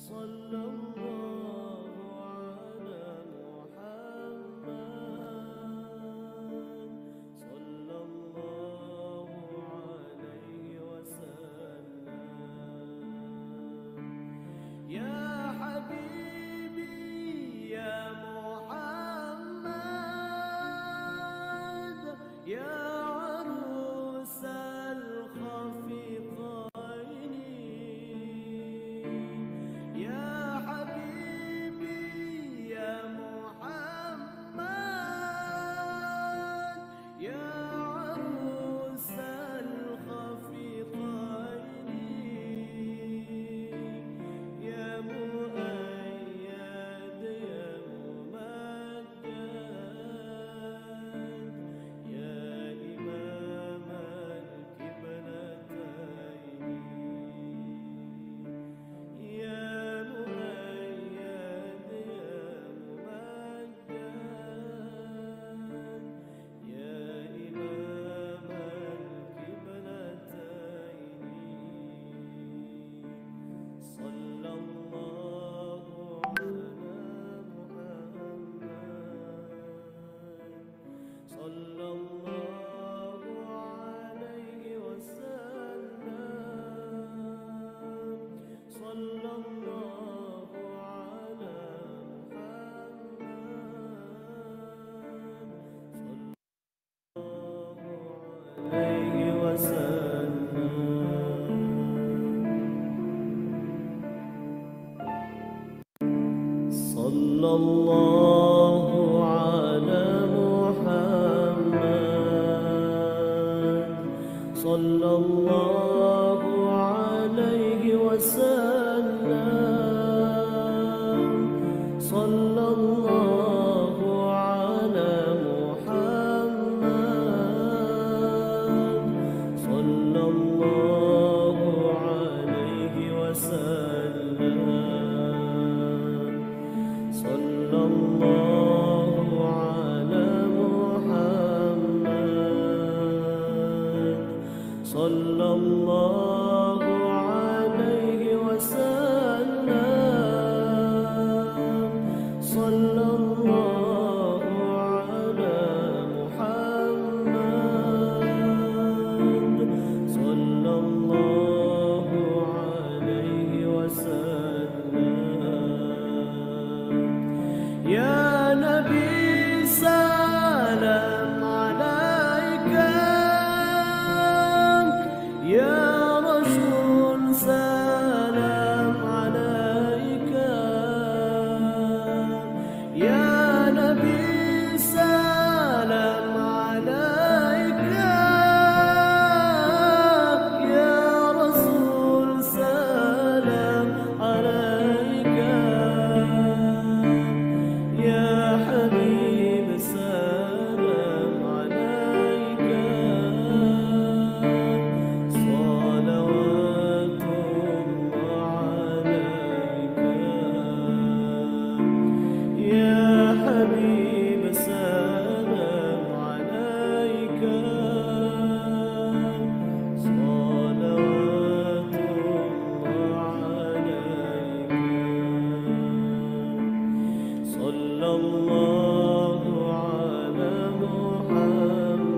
صلى الله على محمد صلى الله عليه وسلم. يا حبيبي يا محمد يا عروس الخفيقين، يا حبيبي يا محمد يا عروس الخفيقين، يا مؤيد يا ممجد يا إمام القبلتين، يا مؤيد يا ممجد يا إمام القبلتين. صلى الله على محمد صلى الله عليه وسلم. صلى الله على محمد صلى الله عليه وسلم. صلى الله على محمد صلى الله عليه وسلم. صلى الله على محمد صلى الله عليه وسلم. صلى الله على محمد صلى الله عليه وسلم. صلى الله على محمد صلى الله عليه وسلم. يا نبي سلام عليك، يا رسول سلام عليك، يا نبي سلام عليك، يا رسول سلام عليك، يا حبيب سلام عليك. صلوات الله عليك، يا حبيب سلام عليك. صلوات الله عليك. صلى الله على محمد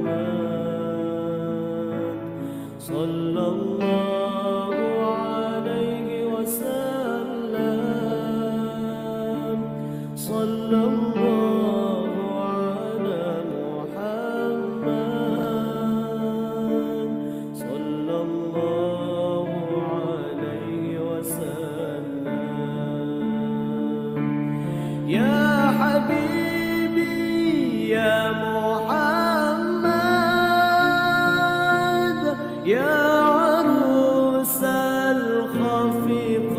صلى الله عليه وسلم. صلى الله على محمد صلى الله عليه وسلم. يا حبيبي يا محمد يا عروس الخفيقين،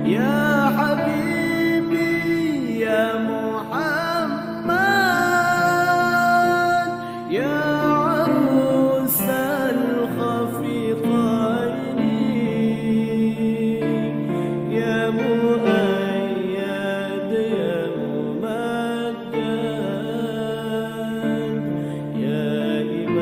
يا حبيبي يا محمد يا عروس الخفيقين، يا مؤيد يا ممجد يا إمام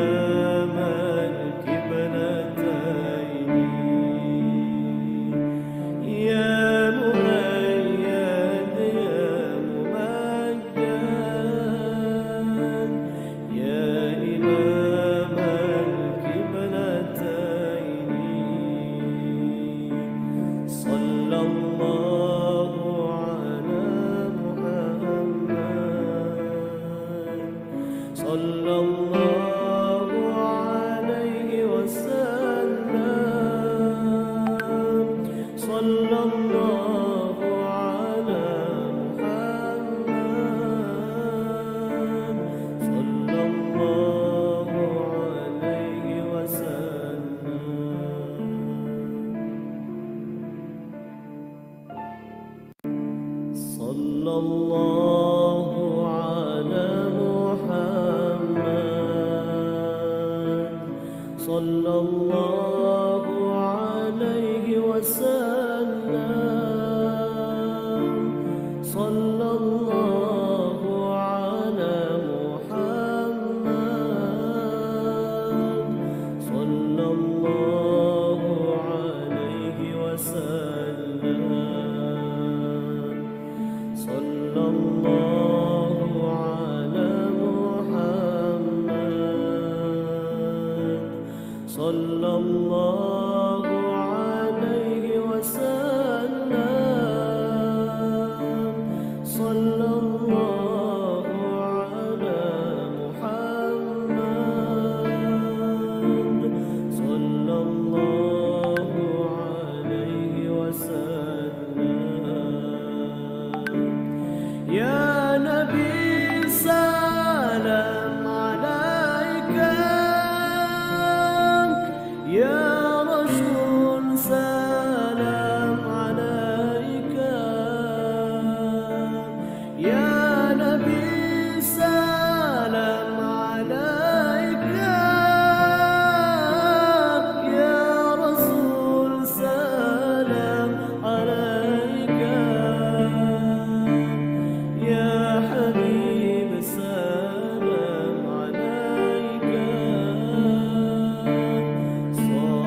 صلى الله عليه وسلم صلى الله على محمد صلى الله عليه وسلم صلى الله على محمد صلى الله عليه وسلم صلى الله على محمد صلى الله عليه وسلم يا نبي سلام عليك يا رسول سلام عليك يا نبي سلام عليك يا رسول سلام عليك يا حبيب سلام عليك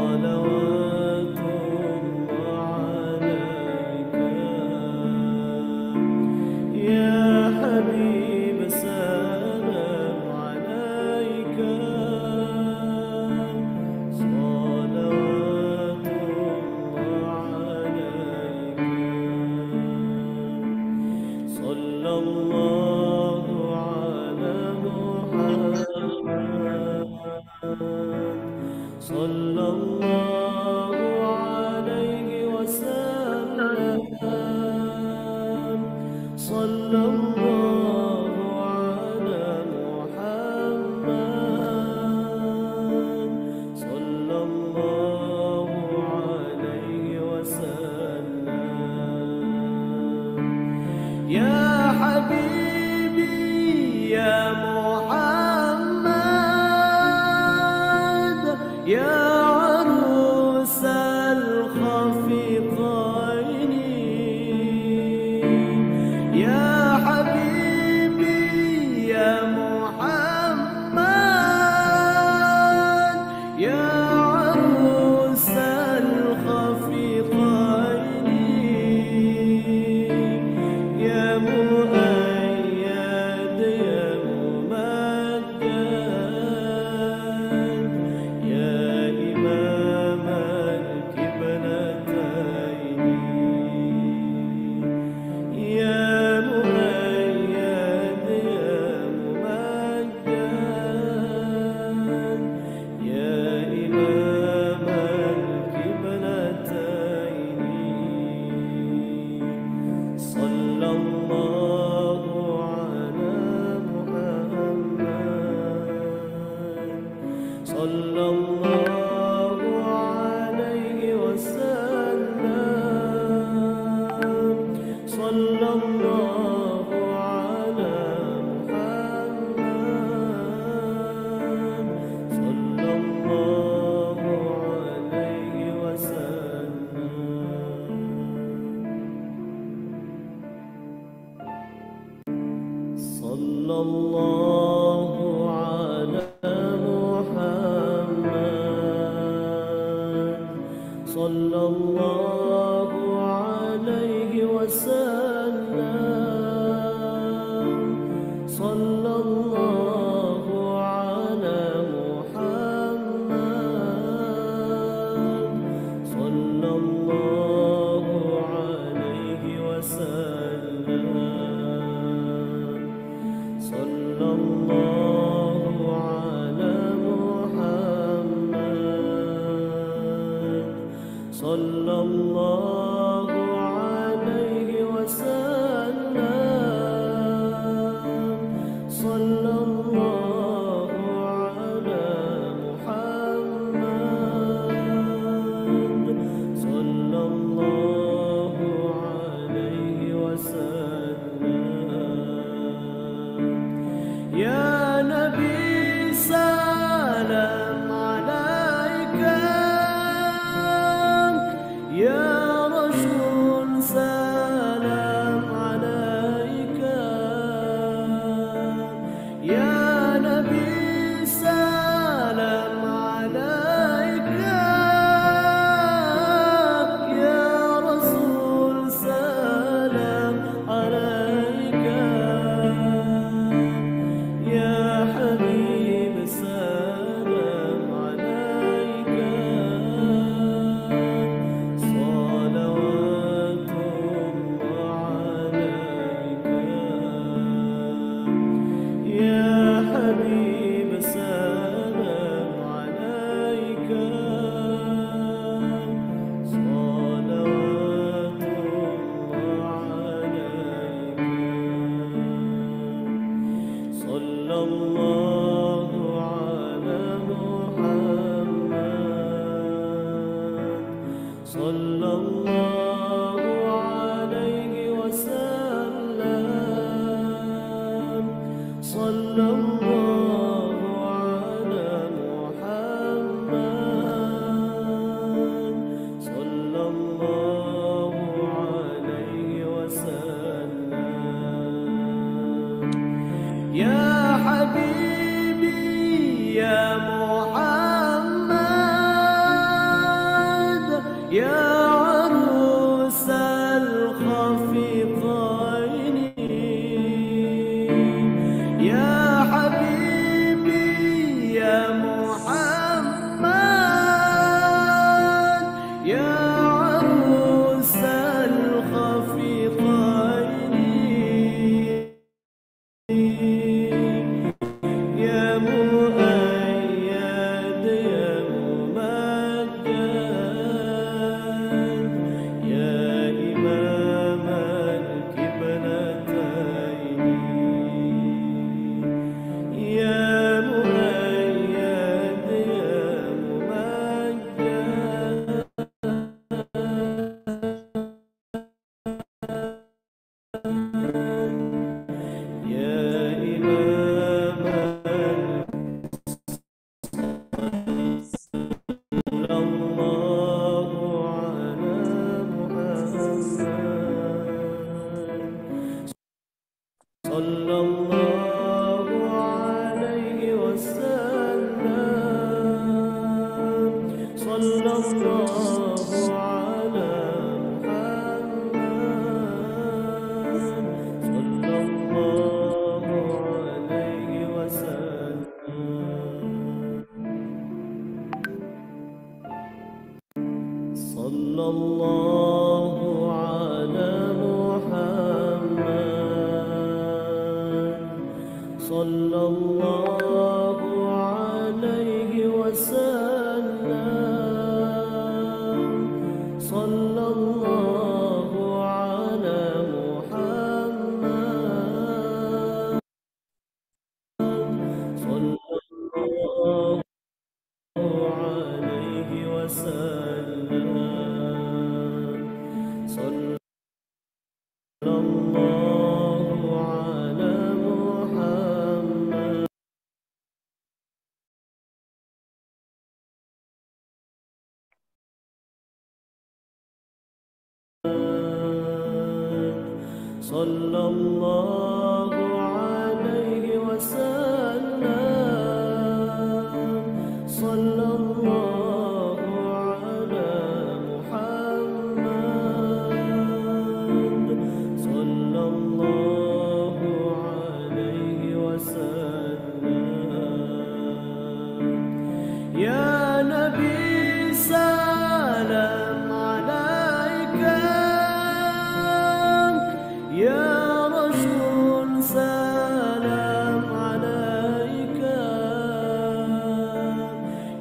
صلوات الله عليك يا حبيب سلام عليك صلوات الله عليك صلى الله على محمد صلى الله عليه وسلم صلى الله على محمد صلى الله عليه وسلم يا حبيبي يا محمد يا عروس الخفيقين يا حبيبي يا محمد يا عروس الخفيقين يا مؤيد يا ممجد يا إمام القبلتين يا مؤيد يا ممجد يا إمام القبلتين صلى الله على محمد صلى الله عليه وسلم صلى الله على محمد صلى الله عليه وسلم صلى الله على محمد صلى الله عليه وسلم صلى الله على محمد صلى الله عليه وسلم صلى الله على محمد صلى الله عليه وسلم صلى الله على محمد صلى الله عليه وسلم يا نبي سلام عليك الله على محمد صلى الله عليه وسلم صلى الله على محمد صلى الله عليه وسلم صلى الله على محمد صلى الله عليه وسلم صلى الله على محمد صلى الله عليه وسلم صلى الله على محمد صلى الله عليه وسلم يا نبي سلام عليك يا رسول سلام عليك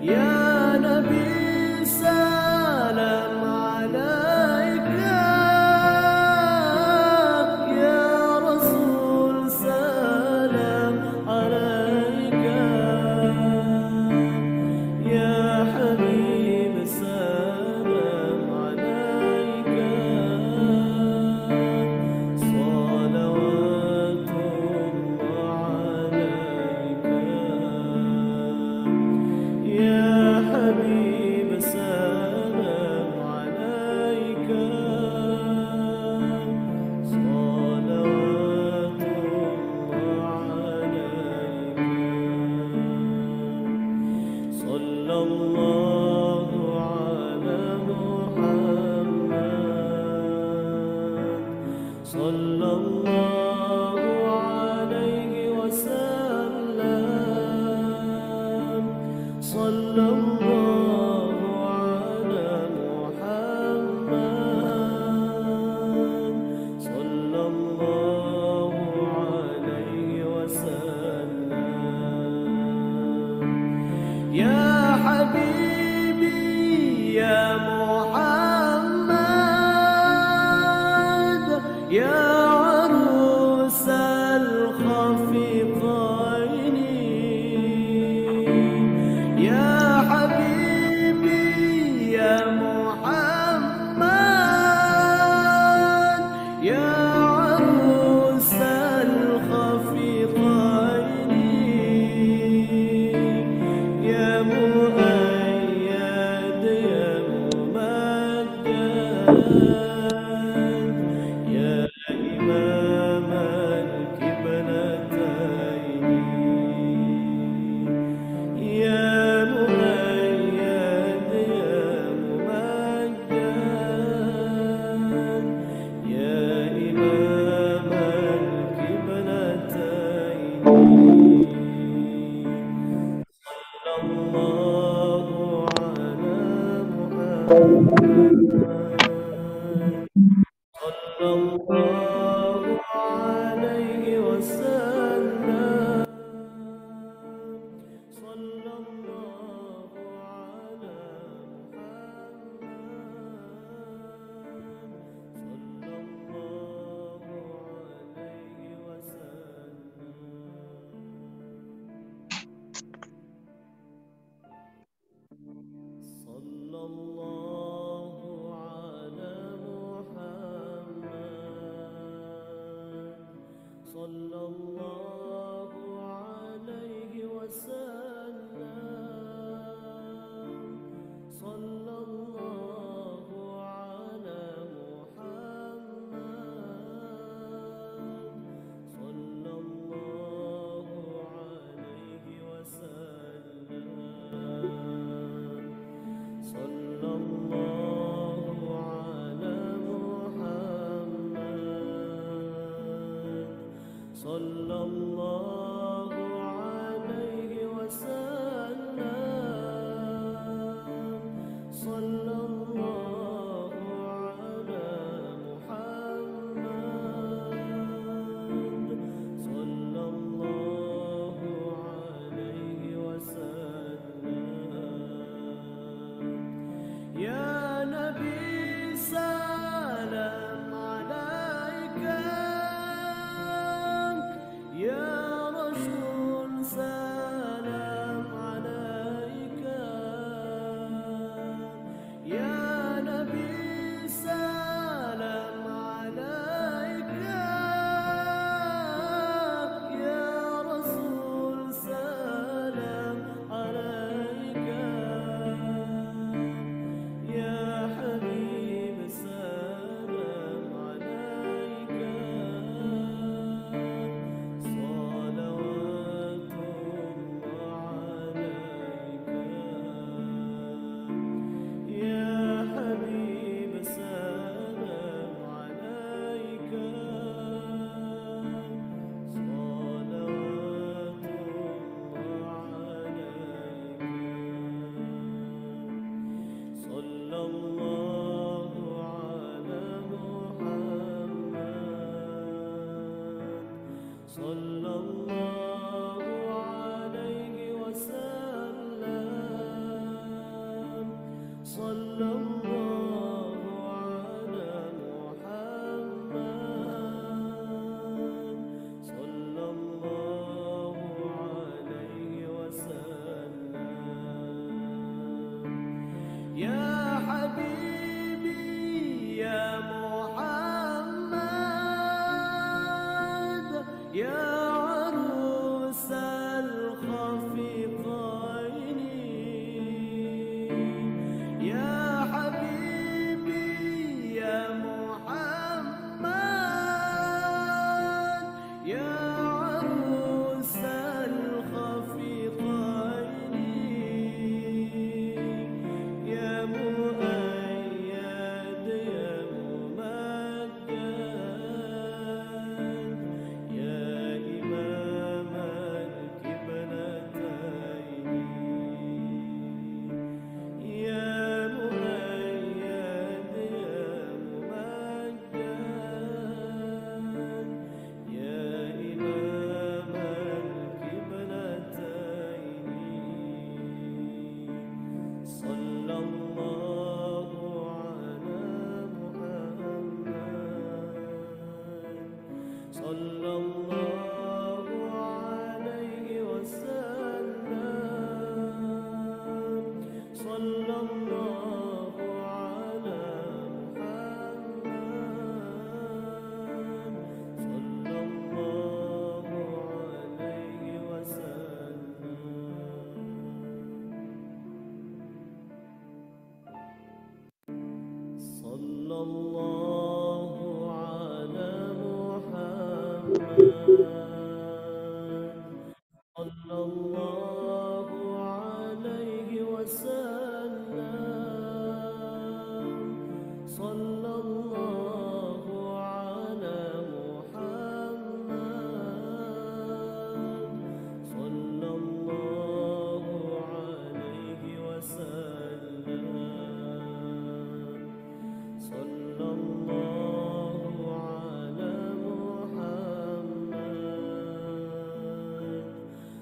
يا نبي سلام عليك يا رسول سلام عليك يا حبيب سلام عليك صلوات الله عليك يا حبيب سلام عليك صلوات الله عليك صلى الله على محمد صلى الله عليه وسلم صلى الله على محمد صلى الله عليه وسلم يا حبيبي يا محمد يا عروس الخفيقين يا حبيبي يا محمد يا عروس الخفيقين يا مؤيد يا ممجد يا إمام الكبلتين يا مؤيد يا ممجد يا إمام الكبلتين صلى الله على محمد صلى الله عليه وسلم صلى الله على محمد صلى الله عليه وسلم صلى الله على محمد صلى الله عليه وسلم صلى الله عليه وسلم صلى الله على محمد صلى الله عليه وسلم يا نبي سلام عليك يا رسول سلام عليك يا نبي سلام عليك يا رسول سلام عليك يا حبيب سلام عليك صلوات الله عليك يا حبيب سلام عليك صلوات الله عليك صلى الله على محمد صلى الله عليه وسلم صلى الله على محمد صلى الله عليه وسلم يا حبيبي يا محمد يا عروس الخفيقين يا حبيبي يا محمد يا عروس الخفيقين يا مؤيد يا ممجد يا إمام القبلتين يا مؤيد يا ممجد يا إمام القبلتين صلى الله على محمد صلى الله عليه وسلم صلى الله على محمد صلى الله عليه وسلم صلى الله على محمد صلى الله عليه وسلم صلى الله على محمد صلى الله عليه وسلم صلى الله على محمد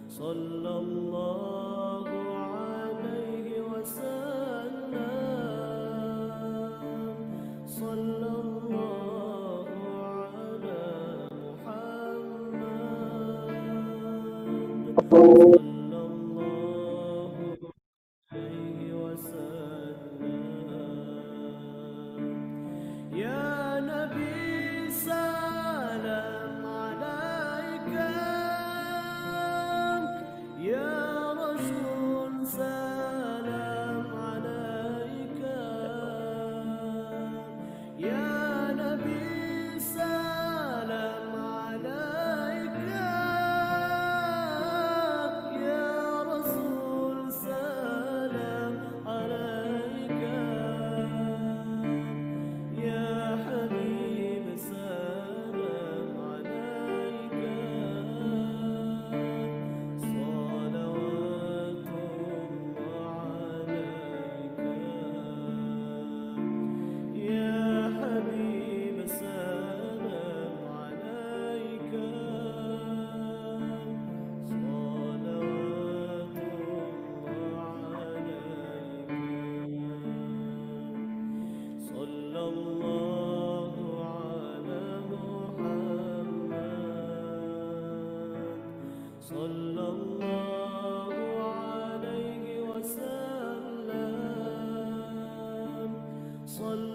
صلى الله عليه وسلم صلى الله على محمد صلى الله عليه وسلم يا نبي سلام عليك يا رسول سلام عليك يا نبي سلام عليك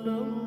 Halo,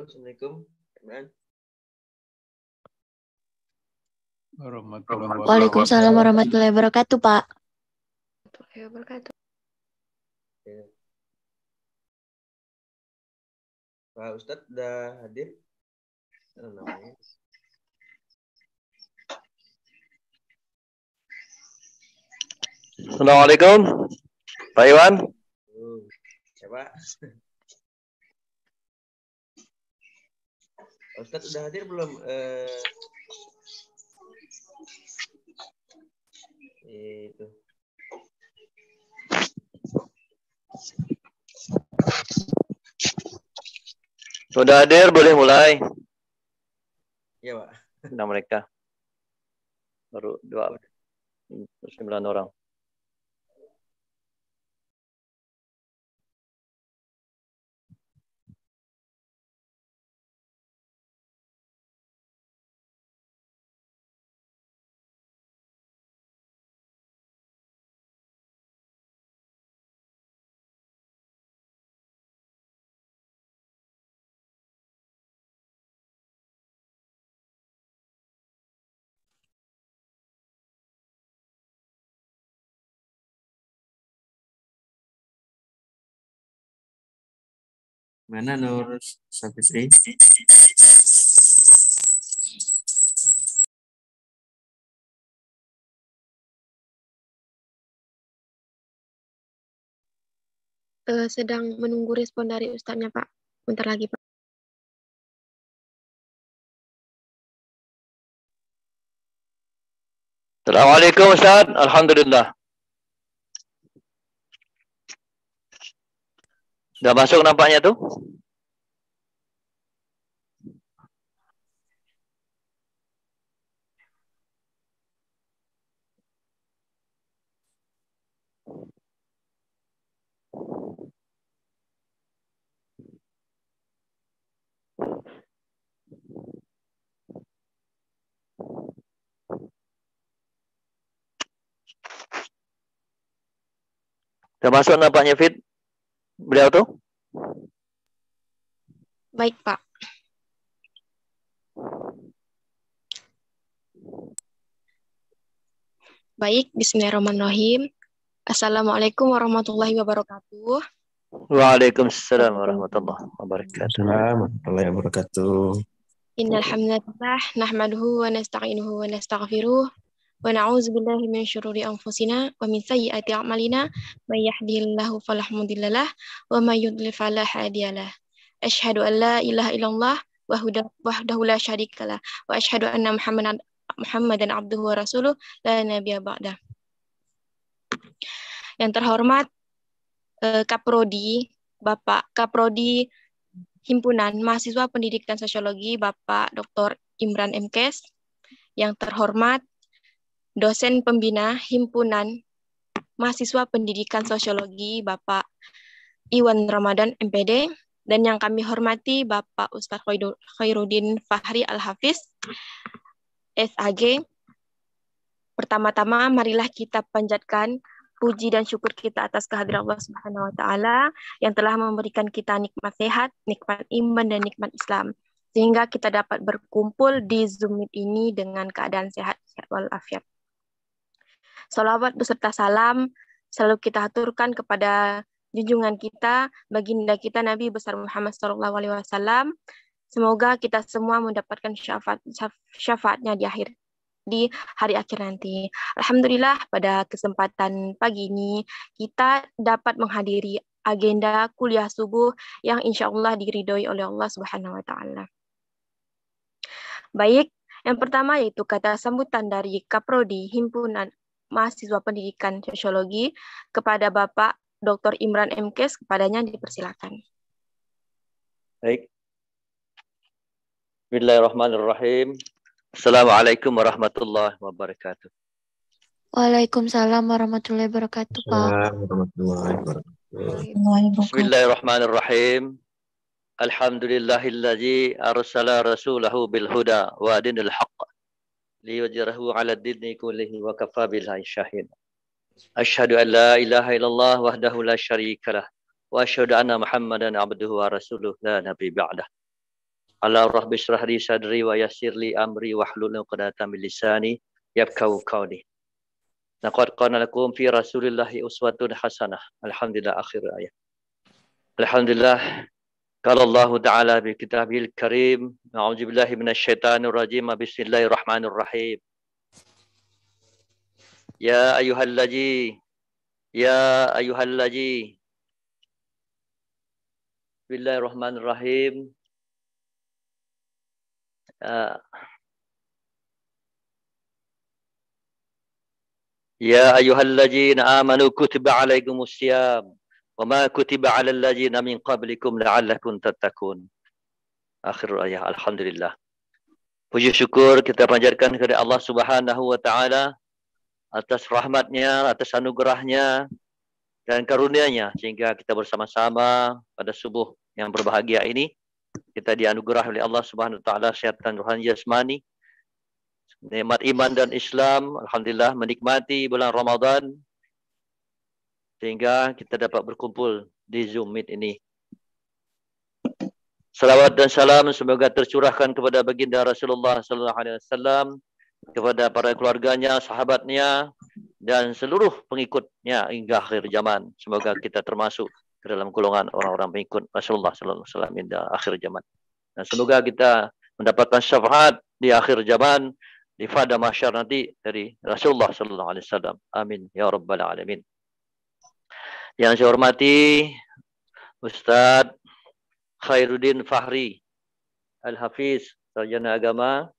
Assalamualaikum. Waalaikumsalam warahmatullahi wabarakatuh, Pak. Ya. Pak Ustadz udah hadir? Namanya. Assalamualaikum, Pak Iwan. Siapa? Pak Ustadz udah hadir belum? Itu. Sudah hadir, boleh mulai. Iya, Pak. Nah, mereka baru 9 orang. Mana Nur Safitri? sedang menunggu respon dari Ustadznya, Pak. Bentar lagi, Pak. Assalamualaikum Ustaz. Alhamdulillah. Udah masuk nampaknya tuh? Udah masuk nampaknya Fit? Beliau tuh? Baik, Pak. Baik, bismillahirrahmanirrahim. Assalamualaikum warahmatullahi wabarakatuh. Waalaikumsalam warahmatullahi wabarakatuh. Assalamualaikum warahmatullahi wabarakatuh. Innal hamdalillah nahmaduhu wa nasta'inuhu wa nastaghfiruh wa na'udzu billahi min syururi anfusina wa min sayyiati a'malina may yahdihillahu fala mudhillalah wa may yudlil fala hadiyalah. Asyhadu an la ilaha illallah wahdahu la syarikalah wa asyhadu anna Muhammadan abduhu wa rasuluh la nabiyya ba'dah. Yang terhormat Kaprodi, Bapak Kaprodi Himpunan Mahasiswa Pendidikan Sosiologi Bapak Dr. Imran MKes. Yang terhormat dosen pembina Himpunan Mahasiswa Pendidikan Sosiologi Bapak Iwan Ramadan MPD. Dan yang kami hormati Bapak Ustadz Khairuddin Fahri Al-Hafiz SAG. Pertama-tama marilah kita panjatkan puji dan syukur kita atas kehadiran Allah Subhanahu wa taala yang telah memberikan kita nikmat sehat, nikmat iman dan nikmat Islam sehingga kita dapat berkumpul di Zoom Meet ini dengan keadaan sehat walafiat. Salawat beserta salam selalu kita aturkan kepada junjungan kita, baginda kita Nabi besar Muhammad SAW. Semoga kita semua mendapatkan syafaatnya di hari akhir nanti. Alhamdulillah pada kesempatan pagi ini kita dapat menghadiri agenda kuliah subuh yang insya Allah diridhoi oleh Allah Subhanahu wa taala. Baik, yang pertama yaitu kata sambutan dari Kaprodi Himpunan Mahasiswa Pendidikan Sosiologi kepada Bapak Dr. Imran MKes, kepadanya dipersilakan. Baik. Bismillahirrahmanirrahim. Assalamualaikum warahmatullahi wabarakatuh. Waalaikumsalam warahmatullahi wabarakatuh, Pak. Warahmatullahi wabarakatuh. Bismillahirrahmanirrahim. Alhamdulillahilladzi arsala rasulahu bil huda wa dinil haqq liyujrahu 'ala ad-dini kullihi wa kafa billahi syahid. Asyhadu an la ilaha illallah wahdahu la syarikalah wa asyhadu anna Muhammadan abduhu wa rasuluh la nabi ba'dah. Ala rabbi shrah li sadri wa yassir li amri wahlul 'uqdatam min lisani yafqahu qawli. Laqad kana lakum fi rasulillahi uswatun hasanah. Alhamdulillah akhir ayat. Alhamdulillah qala Allah ta'ala bi kitabil karim. A'udzu billahi minasyaitonir rajim. Bismillahirrahmanirrahim. Ya ayyuhallazi Bismillahirrahmanirrahim. Ya ayyuhalladzina amanu kutiba alaikumus syiyam wa ma kutiba alal ladzina min qablikum la'allakum tattaqun. Akhir ayat. Alhamdulillah. Puji syukur kita panjatkan kepada Allah Subhanahu wa taala atas rahmatnya, atas anugerahnya dan karunia-Nya sehingga kita bersama-sama pada subuh yang berbahagia ini kita dianugerah oleh Allah Subhanahu wa taala kesehatan rohani jasmani, nikmat iman dan Islam. Alhamdulillah menikmati bulan Ramadan sehingga kita dapat berkumpul di Zoom Meet ini. Salawat dan salam semoga tercurahkan kepada baginda Rasulullah sallallahu alaihi wasallam, kepada para keluarganya, sahabatnya dan seluruh pengikutnya hingga akhir zaman. Semoga kita termasuk ke dalam golongan orang-orang pengikut Rasulullah sallallahu alaihi wasallam hingga akhir zaman. Dan semoga kita mendapatkan syafaat di akhir zaman di pada mahsyar nanti dari Rasulullah sallallahu alaihi wasallam. Amin ya rabbal alamin. Yang saya hormati Ustadz Khairuddin Fahri Al-Hafiz, sarjana agama,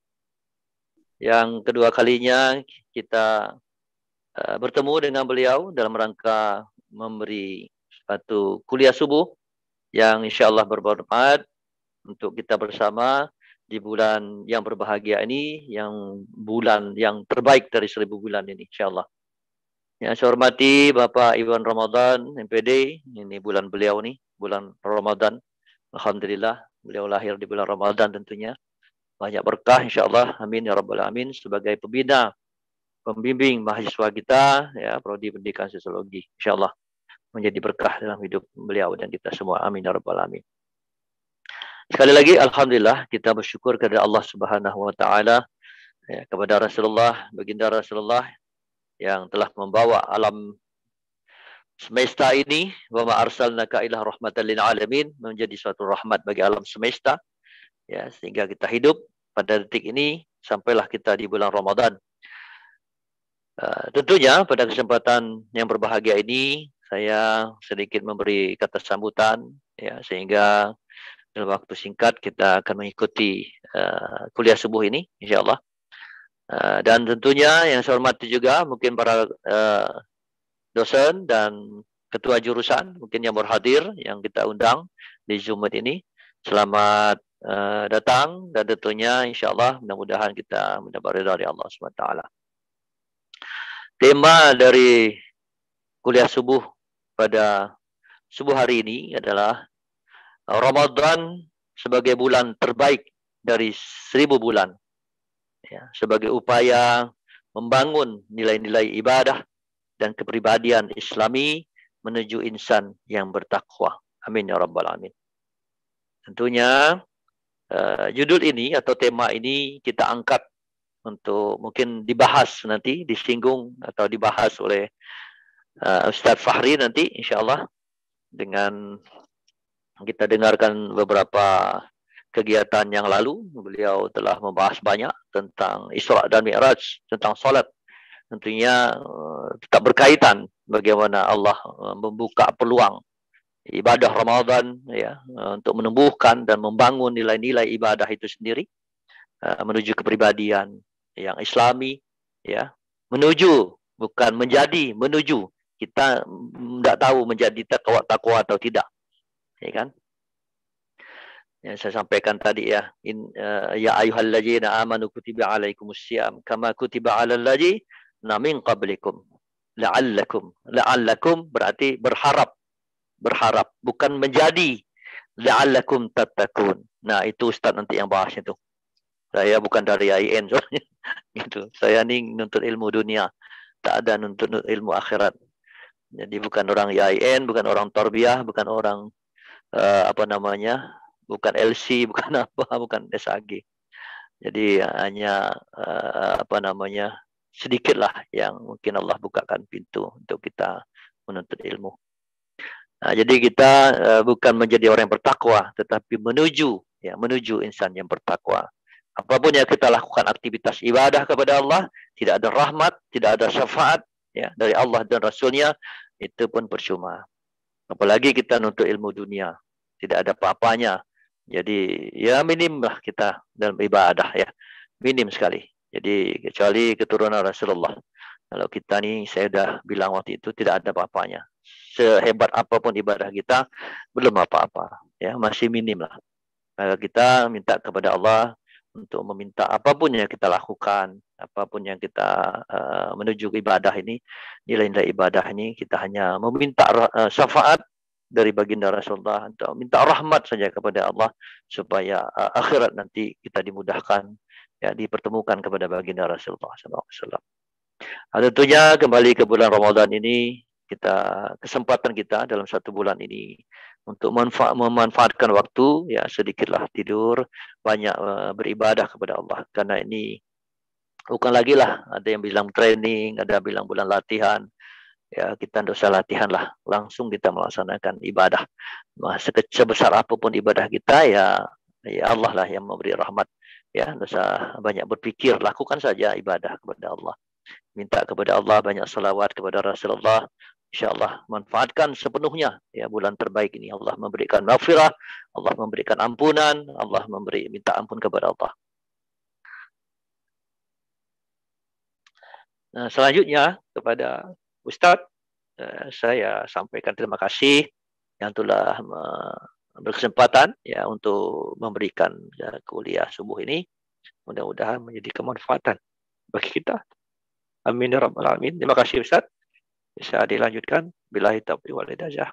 yang kedua kalinya kita bertemu dengan beliau dalam rangka memberi suatu kuliah subuh yang insyaAllah bermanfaat untuk kita bersama di bulan yang berbahagia ini, yang bulan yang terbaik dari 1000 bulan ini, insyaAllah. Yang saya hormati Bapak Iwan Ramadan, MPD, ini bulan beliau nih, bulan Ramadan. Alhamdulillah, beliau lahir di bulan Ramadan tentunya. Banyak berkah insyaAllah, amin ya rabbal alamin, sebagai pembina, pembimbing mahasiswa kita, ya, Prodi Pendidikan Sosiologi, insyaAllah menjadi berkah dalam hidup beliau dan kita semua, amin ya rabbal alamin. Sekali lagi, alhamdulillah, kita bersyukur kepada Allah Subhanahu wa taala, ya, kepada Rasulullah, baginda Rasulullah yang telah membawa alam semesta ini, wa ma arsalnaka illa rahmatan lil alamin, menjadi suatu rahmat bagi alam semesta, ya, sehingga kita hidup pada detik ini sampailah kita di bulan Ramadan. Tentunya pada kesempatan yang berbahagia ini saya sedikit memberi kata sambutan, ya, sehingga dalam waktu singkat kita akan mengikuti kuliah subuh ini insyaallah. Dan tentunya yang saya hormati juga mungkin para dosen dan ketua jurusan mungkin yang berhadir, yang kita undang di Zoom ini. Selamat datang dan tentunya insyaallah mudah-mudahan kita mendapat ridha dari Allah SWT. Tema dari kuliah subuh pada subuh hari ini adalah Ramadan sebagai bulan terbaik dari 1000 bulan, ya, sebagai upaya membangun nilai-nilai ibadah dan kepribadian Islami menuju insan yang bertakwa. Amin ya rabbal alamin. Tentunya judul ini atau tema ini kita angkat untuk mungkin dibahas nanti, disinggung atau dibahas oleh Ustadz Fahri nanti insyaAllah, dengan kita dengarkan beberapa kegiatan yang lalu. Beliau telah membahas banyak tentang Isra dan Mi'raj, tentang salat. Tentunya tetap berkaitan bagaimana Allah membuka peluang ibadah Ramadan, ya, untuk menumbuhkan dan membangun nilai-nilai ibadah itu sendiri menuju kepribadian yang Islami, ya, menuju, bukan menjadi, menuju. Kita tidak tahu menjadi takwa atau tidak, ya kan? Yang saya sampaikan tadi, ya, ya ayyuhalladzina amanu kutiba alaikumussyam kama kutiba alal ladzina min qablikum la'allakum berarti berharap, bukan menjadi, la'allakum tattaqun. Nah, itu Ustaz nanti yang bahasnya tuh. Saya bukan dari IAIN soalnya. Gitu. Saya nih nuntut ilmu dunia, tak ada nuntut ilmu akhirat. Jadi bukan orang IAIN, bukan orang Tarbiyah, bukan orang bukan LC, bukan bukan SAG. Jadi hanya sedikitlah yang mungkin Allah bukakan pintu untuk kita menuntut ilmu. Nah, jadi kita bukan menjadi orang yang bertakwa, tetapi menuju insan yang bertakwa. Apapun yang kita lakukan aktivitas ibadah kepada Allah, tidak ada rahmat, tidak ada syafaat, ya, dari Allah dan Rasulnya, itu pun percuma. Apalagi kita nuntut ilmu dunia, tidak ada apa-apanya. Jadi ya minim lah kita dalam ibadah, ya, minim sekali. Jadi kecuali keturunan Rasulullah. Kalau kita nih, saya sudah bilang waktu itu, tidak ada apa-apanya. Sehebat apapun ibadah kita, belum apa-apa, ya, masih minim lah. Maka kita minta kepada Allah untuk meminta apapun yang kita lakukan, apapun yang kita menuju ibadah ini, nilai-nilai ibadah ini, kita hanya meminta syafaat dari baginda Rasulullah, untuk minta rahmat saja kepada Allah, supaya akhirat nanti kita dimudahkan, ya, dipertemukan kepada baginda Rasulullah SAW. Tentunya kembali ke bulan Ramadan ini, kesempatan kita dalam satu bulan ini untuk memanfaatkan waktu, ya, sedikitlah tidur, banyak beribadah kepada Allah. Karena ini bukan lagi lah, ada yang bilang training, ada yang bilang bulan latihan. Ya, kita tidak usah latihan lah, langsung kita melaksanakan ibadah. Sebesar apapun ibadah kita, ya Allah lah yang memberi rahmat. Ya, tidak usah banyak berpikir, lakukan saja ibadah kepada Allah. Minta kepada Allah banyak salawat kepada Rasulullah, InsyaAllah manfaatkan sepenuhnya ya bulan terbaik ini. Allah memberikan maghfirah, Allah memberikan ampunan, Allah minta ampun kepada Allah. Nah, selanjutnya kepada Ustadz, saya sampaikan terima kasih yang telah berkesempatan ya untuk memberikan ya, kuliah subuh ini. Mudah-mudahan menjadi kemanfaatan bagi kita. Amin ya rabbal alamin. Terima kasih Ustaz. Bisa dilanjutkan. Billahi taufiq wal hidayah.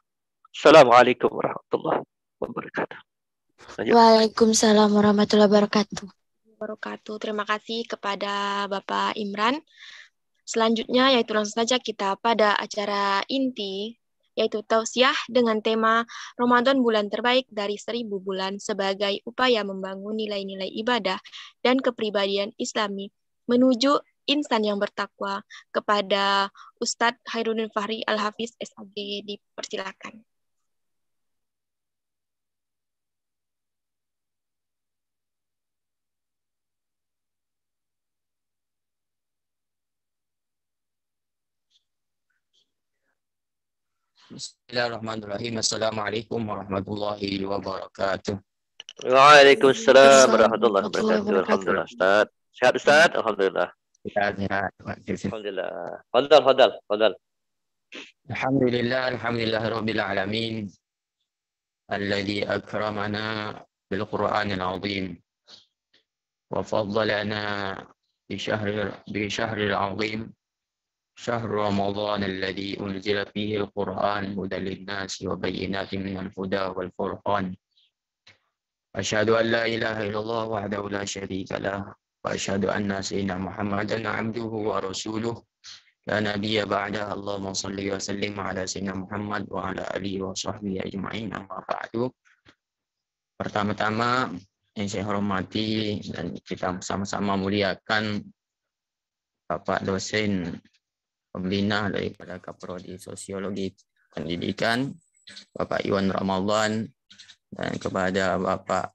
Assalamualaikum warahmatullahi wabarakatuh. Lanjut. Waalaikumsalam warahmatullahi wabarakatuh. Terima kasih kepada Bapak Imran. Selanjutnya yaitu langsung saja kita pada acara inti, yaitu tausiah dengan tema Ramadan bulan terbaik dari 1000 bulan sebagai upaya membangun nilai-nilai ibadah dan kepribadian Islami menuju insan yang bertakwa, kepada Ustadz Khairuddin Fahri Al-Hafiz SAG. Dipersilakan. Bismillahirrahmanirrahim. Assalamualaikum warahmatullahi wabarakatuh. Waalaikumsalam warahmatullahi wabarakatuh. Alhamdulillah Ustaz. Sehat Ustaz? Alhamdulillah. Sehat. Alhamdulillah. Fadal. Alhamdulillah rabbil alamin. Alladzi akramana bil Qur'anil azim. Wa faddalana bi syahril azim. شهر رمضان الذي أنزل فيه القرآن هدى للناس وبينات من الهدى والفرقان أشهد أن لا إله إلا الله وحده لا شريك له وأشهد أن سيدنا محمدا عبده ورسوله لا نبي بعده اللهم صل وسلم على سيدنا محمد وعلى آله وصحبه أجمعين أما بعد. Pertama-tama yang saya hormati dan kita sama-sama muliakan Bapak dosen pembina daripada Kaprodi Sosiologi Pendidikan, Bapak Iwan Ramadan, dan kepada Bapak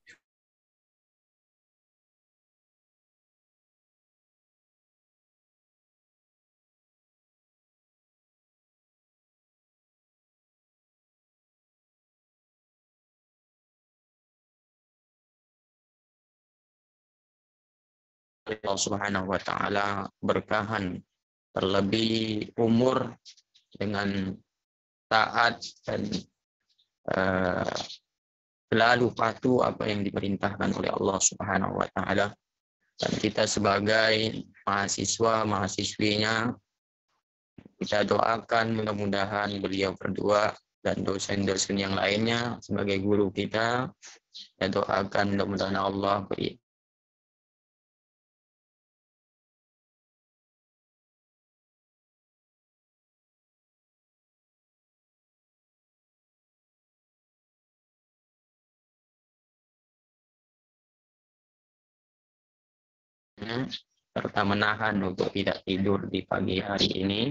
Allah Subhanahu wa taala berkahan terlebih umur dengan taat dan selalu patuh apa yang diperintahkan oleh Allah Subhanahu wa taala. Dan kita sebagai mahasiswinya, kita doakan mudah-mudahan beliau berdua dan dosen-dosen yang lainnya sebagai guru kita, kita doakan mudah-mudahan Allah beri serta menahan untuk tidak tidur di pagi hari ini.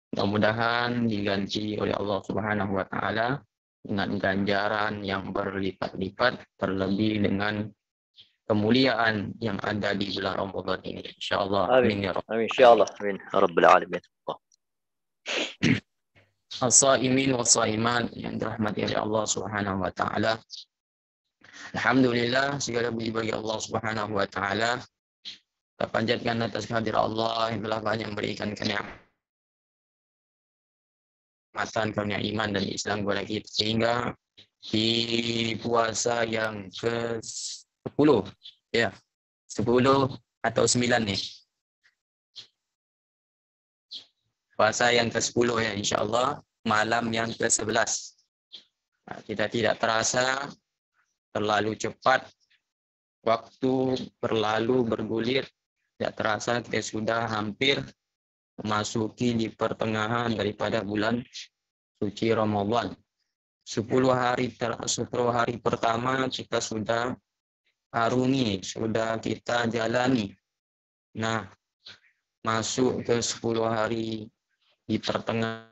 Mudah-mudahan diganti oleh Allah Subhanahu wa taala dengan ganjaran yang berlipat-lipat, terlebih dengan kemuliaan yang ada di bulan Ramadan ini. Insyaallah. Amin ya Rabb. Amin insyaallah. Amin ya Rabbil alamin. As-saimin was-saimat yang dirahmati oleh Allah Subhanahu wa taala. Alhamdulillah, segala puji bagi Allah Subhanahu wa taala. Kita panjatkan atas kehadirat Allah yang telah banyak memberikan kenikmatan, karunia iman dan Islam kepada kita, sehingga di puasa yang ke-10 ya, 10 atau 9 nih. Puasa yang ke-10 ya, insyaallah malam yang ke-11. Nah, kita tidak terasa, terlalu cepat waktu berlalu bergulir. Tidak terasa kita sudah hampir memasuki di pertengahan daripada bulan suci Ramadan. 10 hari pertama kita sudah arungi, sudah kita jalani. Nah, masuk ke 10 hari di pertengahan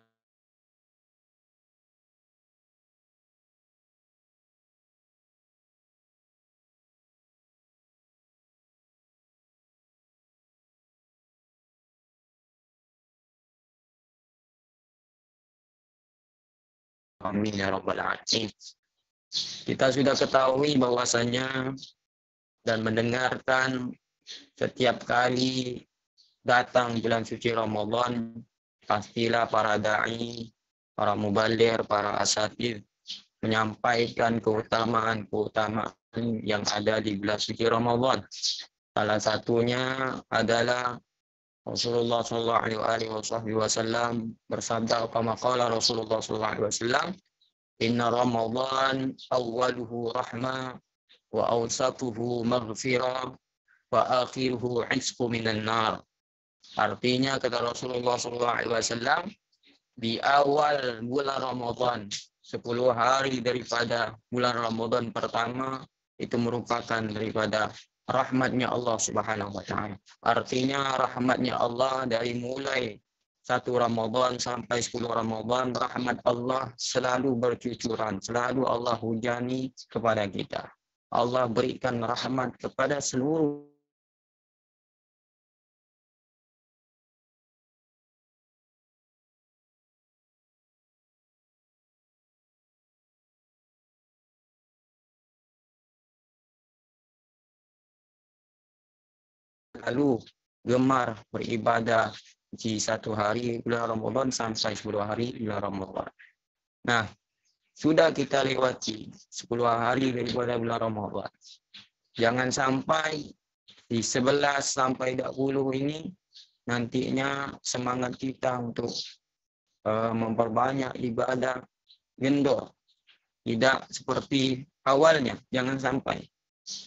Amin ya rabbal alamin. Kita sudah ketahui bahwasanya dan mendengarkan setiap kali datang bulan suci Ramadan, pastilah para dai, para mubaligh, para asatidz menyampaikan keutamaan-keutamaan yang ada di bulan suci Ramadan. Salah satunya adalah Rasulullah sallallahu alaihi wasallam bersabda, kama qala Rasulullah sallallahu alaihi wasallam, inna Ramadan awwaluhu rahmah wa awsatuhu maghfirah wa akhiruhu 'isqu minan nar. Artinya kata Rasulullah sallallahu alaihi wasallam, di awal bulan Ramadan, 10 hari daripada bulan Ramadan pertama itu merupakan daripada rahmatnya Allah Subhanahu wa taala. Artinya rahmatnya Allah dari mulai 1 Ramadan sampai 10 Ramadan, rahmat Allah selalu bercucuran, selalu Allah hujani kepada kita. Allah berikan rahmat kepada seluruh lalu gemar beribadah di 1 hari bulan Ramadan sampai 10 hari bulan Ramadan. Nah, sudah kita lewati 10 hari daripada bulan Ramadan. Jangan sampai di 11 sampai 20 ini nantinya semangat kita untuk memperbanyak ibadah kendor. Tidak seperti awalnya, jangan sampai.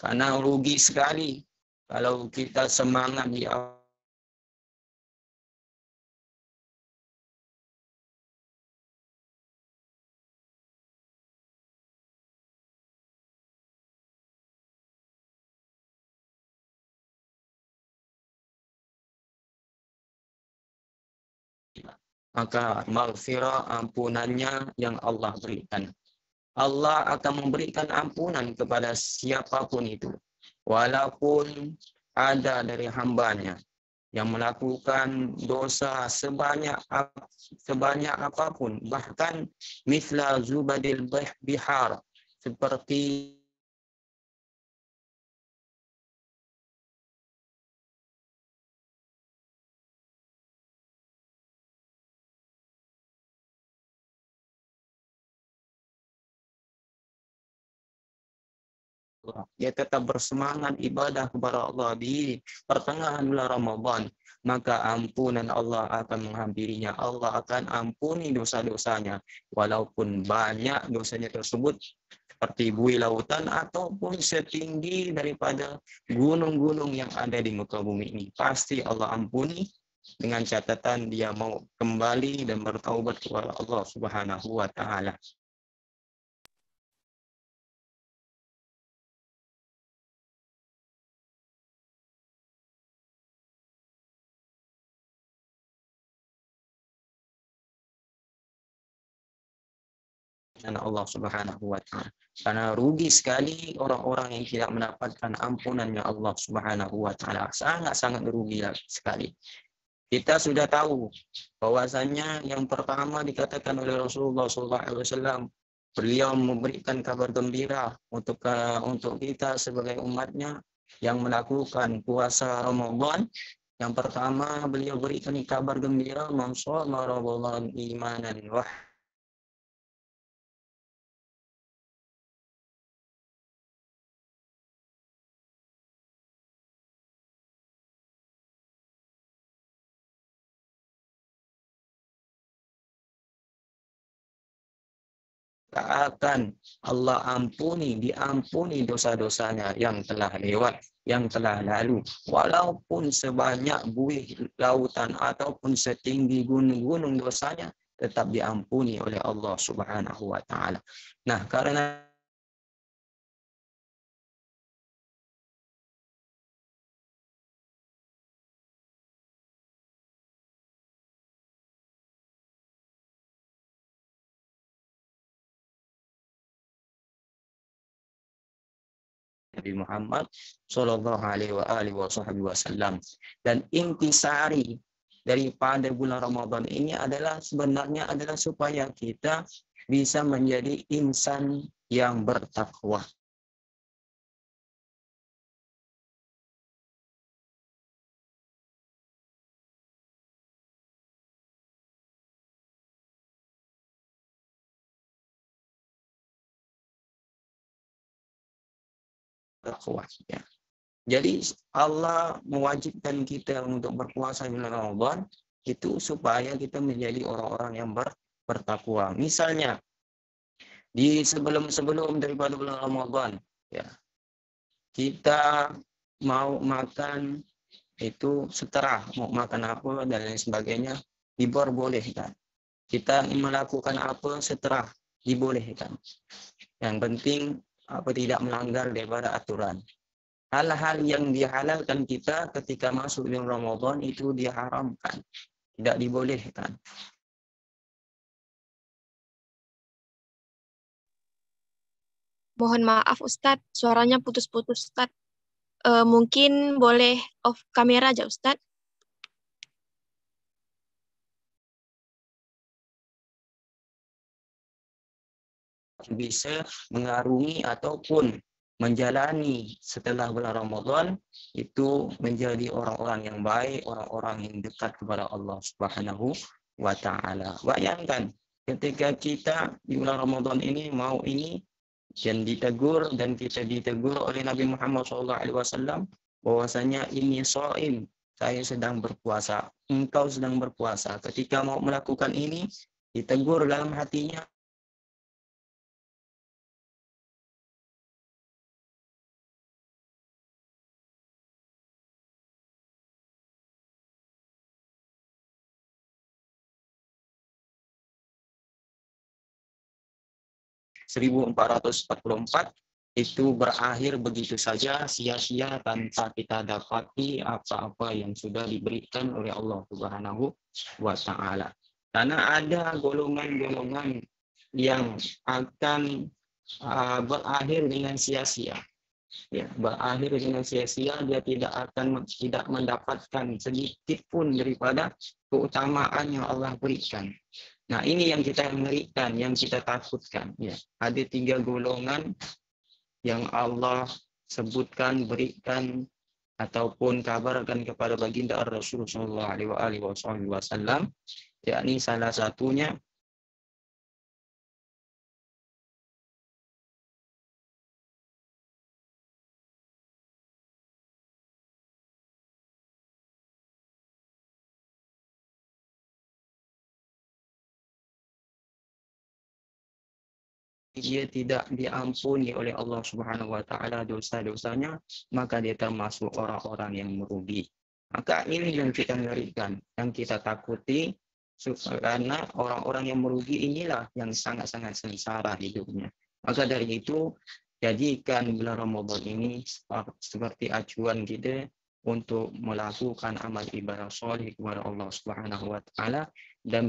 Karena rugi sekali kalau kita semangat di awal. Maka maghfirah, ampunannya yang Allah berikan. Allah akan memberikan ampunan kepada siapapun itu. Walaupun ada dari hambanya yang melakukan dosa sebanyak apapun, bahkan mithla zubadil bihar, seperti dia tetap bersemangat ibadah kepada Allah di pertengahan bulan Ramadan, maka ampunan Allah akan menghampirinya. Allah akan ampuni dosa-dosanya, walaupun banyak dosanya tersebut seperti buih lautan ataupun setinggi daripada gunung-gunung yang ada di muka bumi ini. Pasti Allah ampuni dengan catatan dia mau kembali dan bertaubat kepada Allah Subhanahu wa taala. Allah Subhanahu wa taala. Karena rugi sekali orang-orang yang tidak mendapatkan ampunannya Allah Subhanahu wa taala. Sangat-sangat rugi sekali. Kita sudah tahu bahwasanya yang pertama dikatakan oleh Rasulullah SAW, beliau memberikan kabar gembira untuk kita sebagai umatnya yang melakukan puasa Ramadan. Yang pertama beliau berikan kabar gembira, man shoma Ramadan imanan wa akan Allah diampuni dosa-dosanya yang telah lewat, yang telah lalu, walaupun sebanyak buih lautan ataupun setinggi gunung-gunung dosanya tetap diampuni oleh Allah Subhanahu wa taala. Nah, karena Nabi Muhammad sallallahu alaihi wasallam, dan intisari daripada bulan Ramadan ini sebenarnya adalah supaya kita bisa menjadi insan yang bertakwa. Ya. Jadi Allah mewajibkan kita untuk berpuasa di bulan Ramadan itu supaya kita menjadi orang-orang yang bertakwa. Misalnya di sebelum daripada bulan Ramadan, ya, kita mau makan itu seterah, mau makan apa dan lain sebagainya diperbolehkan. Kita melakukan apa seterah dibolehkan. Yang penting apa tidak melanggar daripada aturan. Hal-hal yang dihalalkan kita ketika masuk bulan Ramadan itu diharamkan, tidak dibolehkan. Mohon maaf Ustadz, suaranya putus-putus Ustadz. Mungkin boleh off kamera aja Ustadz. Bisa mengarungi ataupun menjalani setelah bulan Ramadan itu menjadi orang-orang yang baik, orang-orang yang dekat kepada Allah Subhanahu wa taala. Bayangkan ketika kita di bulan Ramadan ini mau ini dan ditegur dan kita ditegur oleh Nabi Muhammad SAW bahwasanya ini shaim, saya sedang berpuasa, engkau sedang berpuasa. Ketika mau melakukan ini ditegur dalam hatinya, (1444) itu berakhir begitu saja, sia-sia tanpa kita dapati apa-apa yang sudah diberikan oleh Allah Subhanahu wa taala. Karena ada golongan-golongan yang akan berakhir dengan sia-sia. Ya, berakhir dengan sia-sia, dia tidak mendapatkan sedikit pun daripada keutamaan yang Allah berikan. Nah, ini yang kita ngerikan, yang kita takutkan. Ya, ada 3 golongan yang Allah sebutkan, berikan ataupun kabarkan kepada baginda Rasulullah SAW. Yakni salah satunya dia tidak diampuni oleh Allah Subhanahu wa taala dosa-dosanya, maka dia termasuk orang-orang yang merugi. Maka ini yang kita ngerikan, yang kita takuti, karena orang-orang yang merugi inilah yang sangat-sangat sengsara hidupnya. Maka dari itu, jadikan bulan Ramadan ini seperti acuan kita untuk melakukan amal ibadah sholih kepada Allah Subhanahu wa taala dan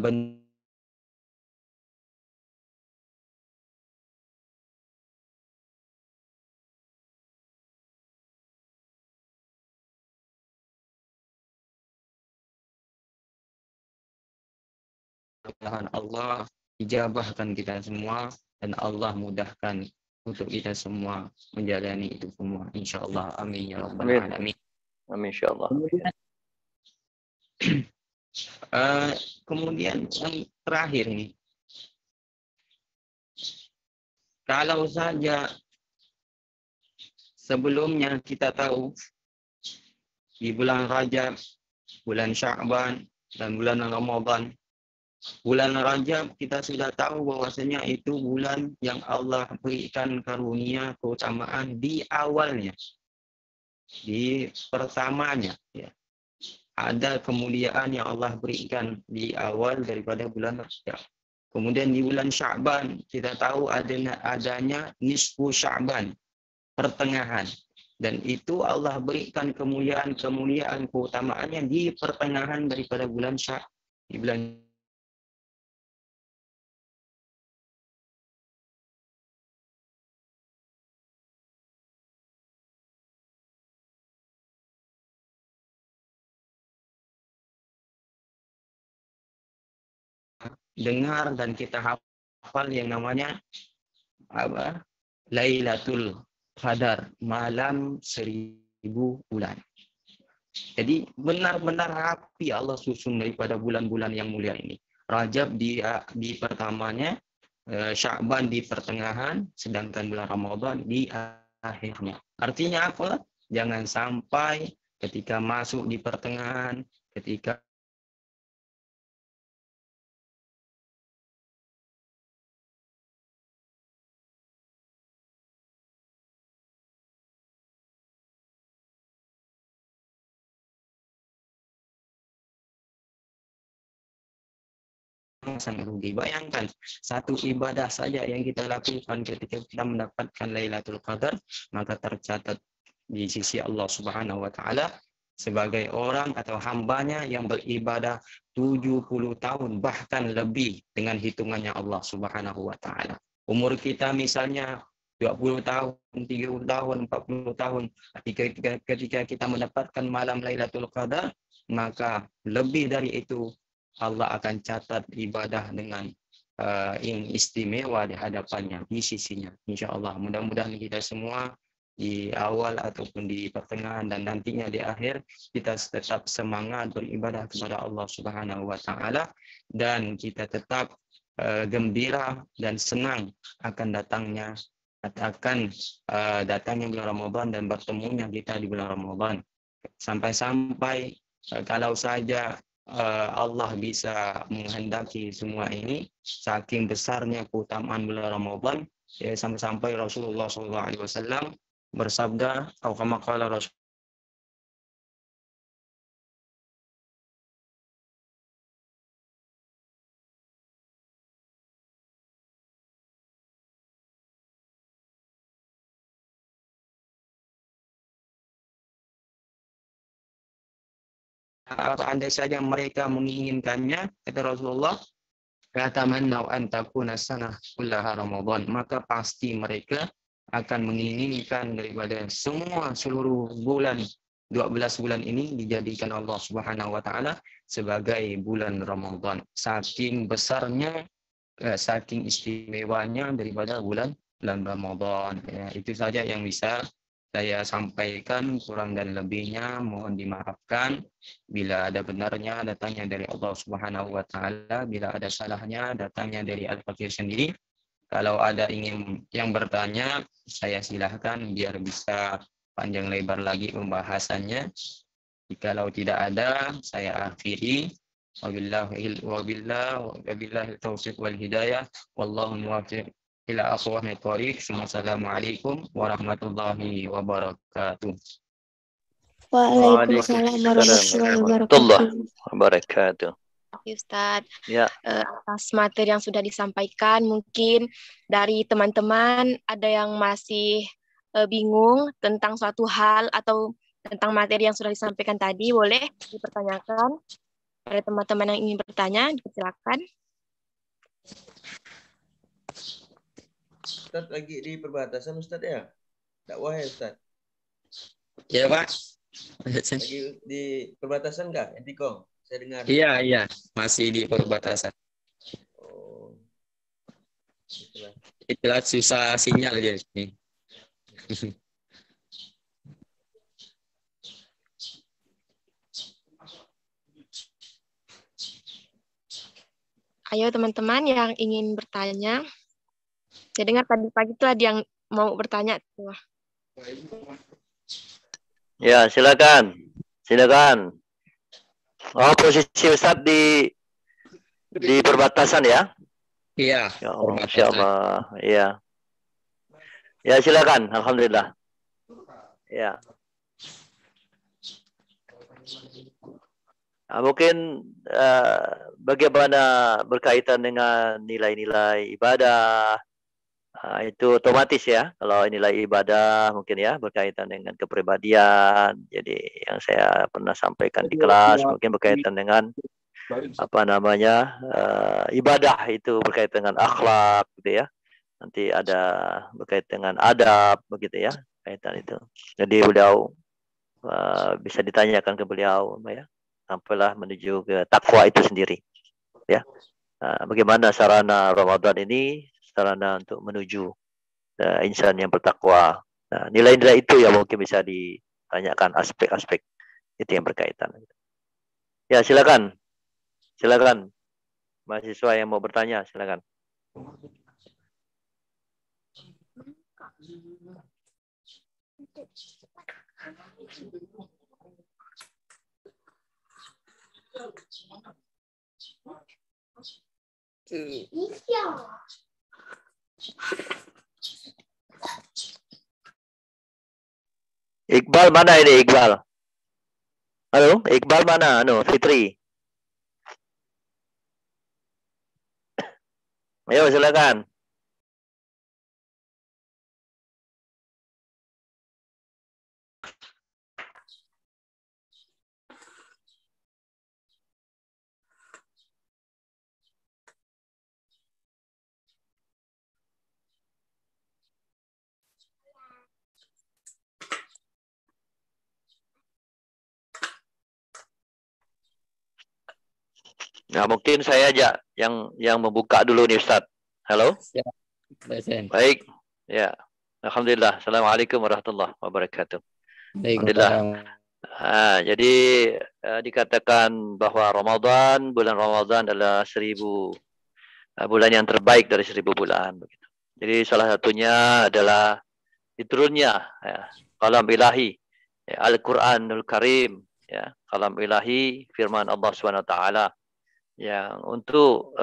mudah-mudahan Allah ijabahkan kita semua dan Allah mudahkan untuk kita semua menjalani itu semua, insyaallah. Amin ya rabbal alamin. Amin insyaallah. Kemudian yang terakhir nih, kalau saja sebelumnya kita tahu di bulan Rajab, bulan Sya'ban dan bulan Ramadan, bulan Rajab kita sudah tahu bahwasanya itu bulan yang Allah berikan karunia keutamaan di awalnya, di pertamanya, ya. Ada kemuliaan yang Allah berikan di awal daripada bulan Rajab. Kemudian di bulan Sya'ban kita tahu adanya nisfu Sya'ban, pertengahan. Dan itu Allah berikan kemuliaan keutamaannya di pertengahan daripada bulan Sya'ban, di bulan dengar dan kita hafal hafal yang namanya apa? Lailatul Qadar, malam 1000 bulan. Jadi benar-benar rapi Allah susun daripada bulan-bulan yang mulia ini. Rajab di pertamanya, Sya'ban di pertengahan, sedangkan bulan Ramadan di akhirnya. Artinya apa? Jangan sampai ketika masuk di pertengahan, ketika sangat rugi. Bayangkan satu ibadah saja yang kita lakukan ketika kita mendapatkan Lailatul Qadar, maka tercatat di sisi Allah Subhanahu wa taala sebagai orang atau hambanya yang beribadah 70 tahun bahkan lebih dengan hitungannya Allah Subhanahu wa taala. Umur kita misalnya 20 tahun, 30 tahun, 40 tahun, ketika kita mendapatkan malam Lailatul Qadar, maka lebih dari itu Allah akan catat ibadah dengan yang istimewa di hadapannya, di sisinya. Insya Allah, mudah-mudahan kita semua di awal ataupun di pertengahan dan nantinya di akhir kita tetap semangat beribadah kepada Allah Subhanahu wa taala dan kita tetap gembira dan senang akan datangnya bulan Ramadan dan bertemunya kita di bulan Ramadan. Sampai-sampai kalau saja Allah bisa menghendaki semua ini, saking besarnya keutamaan bulan Ramadan, ya, sampai-sampai Rasulullah SAW bersabda, atau kama qala Rasul, andai saja mereka menginginkannya, kata Rasulullah, katamannau an takuna sanah kullaha Ramadan, maka pasti mereka akan menginginkan daripada seluruh bulan 12 bulan ini dijadikan Allah Subhanahu wa taala sebagai bulan Ramadan. Saking besarnya, saking istimewanya daripada bulan Ramadan. Ya, itu saja yang bisa saya sampaikan, kurang dan lebihnya mohon dimaafkan. Bila ada benarnya datangnya dari Allah Subhanahu wa taala, bila ada salahnya datangnya dari Al-Fakir sendiri. Kalau ada yang bertanya, saya silahkan biar bisa panjang lebar lagi pembahasannya. Jikalau tidak ada, saya akhiri. Wabillahi taufiq wal hidayah. Wallahu muwaffiq ila aqwamit thoriq. Assalamualaikum warahmatullahi wabarakatuh. Waalaikumsalam warahmatullahi wabarakatuh. Ustaz, Ya. Atas materi yang sudah disampaikan, mungkin dari teman-teman ada yang masih bingung tentang suatu hal atau tentang materi yang sudah disampaikan tadi, boleh dipertanyakan. Ada teman-teman yang ingin bertanya, silakan. Ustaz lagi di perbatasan Ustaz ya? Dakwah ya Ustaz? Ya Pak. Lagi di perbatasan kah? Entikong? Saya dengar. Iya, masih di perbatasan. Oh. Itulah susah sinyal di sini. Ayo teman-teman yang ingin bertanya. Saya dengar tadi pagi itu ada yang mau bertanya. Ya, silakan. Oh, posisi Ustaz di perbatasan ya? Iya. Ya Allah, Masya Allah. Iya. Ya, silakan. Alhamdulillah. Ya. Mungkin bagaimana berkaitan dengan nilai-nilai ibadah, itu otomatis ya. Kalau nilai ibadah mungkin ya berkaitan dengan kepribadian. Jadi yang saya pernah sampaikan di kelas mungkin berkaitan dengan ibadah itu berkaitan dengan akhlak gitu ya. Nanti ada berkaitan dengan adab begitu ya, kaitan itu. Jadi beliau bisa ditanyakan ke beliau ya, sampailah menuju ke takwa itu sendiri ya. bagaimana sarana Ramadan ini sarana untuk menuju insan yang bertakwa. Nah, nilai-nilai itu yang mungkin bisa ditanyakan aspek-aspek itu yang berkaitan. Ya, silakan. Silakan. Mahasiswa yang mau bertanya, silakan. Iqbal mana ini Iqbal? Halo, Iqbal mana? Fitri. Ayo silakan. Nah, mungkin saya aja yang membuka dulu nih Ustaz. Halo? Ya, dosen. Baik. Ya. Alhamdulillah. Assalamualaikum warahmatullahi wabarakatuh. Alhamdulillah. Jadi dikatakan bahwa bulan Ramadan adalah 1000 bulan yang terbaik dari 1000 bulan. Begitu. Jadi salah satunya adalah diturunnya kalam ilahi, Al-Quranul Karim, kalam ilahi, firman Allah SWT yang untuk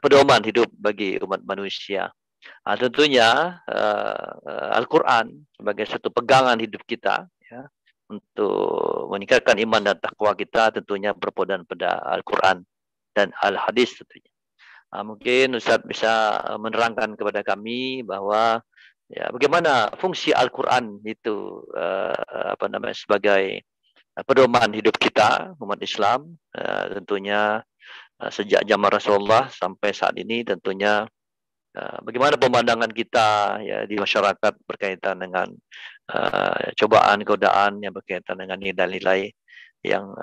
pedoman hidup bagi umat manusia. Tentunya Al-Quran sebagai satu pegangan hidup kita untuk meningkatkan iman dan takwa kita tentunya berpedoman pada Al-Quran dan Al-Hadis tentunya. Mungkin Ustaz bisa menerangkan kepada kami bahwa bagaimana fungsi Al-Quran itu sebagai pedoman hidup kita umat Islam, tentunya sejak zaman Rasulullah sampai saat ini tentunya bagaimana pemandangan kita di masyarakat berkaitan dengan cobaan, godaan yang berkaitan dengan nilai-nilai yang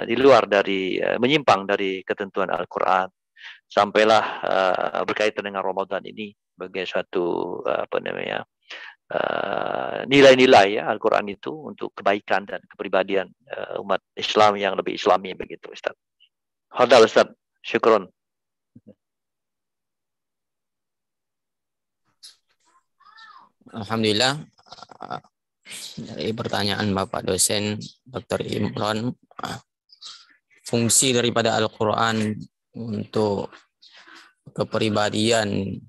di luar dari menyimpang dari ketentuan Al-Quran, sampailah berkaitan dengan Ramadan ini sebagai suatu nilai-nilai Al-Quran itu untuk kebaikan dan kepribadian umat Islam yang lebih Islami begitu Ustaz. Hadal Ustaz, syukron. Alhamdulillah, dari pertanyaan Bapak dosen Dr. Imran, fungsi daripada Al-Quran untuk kepribadian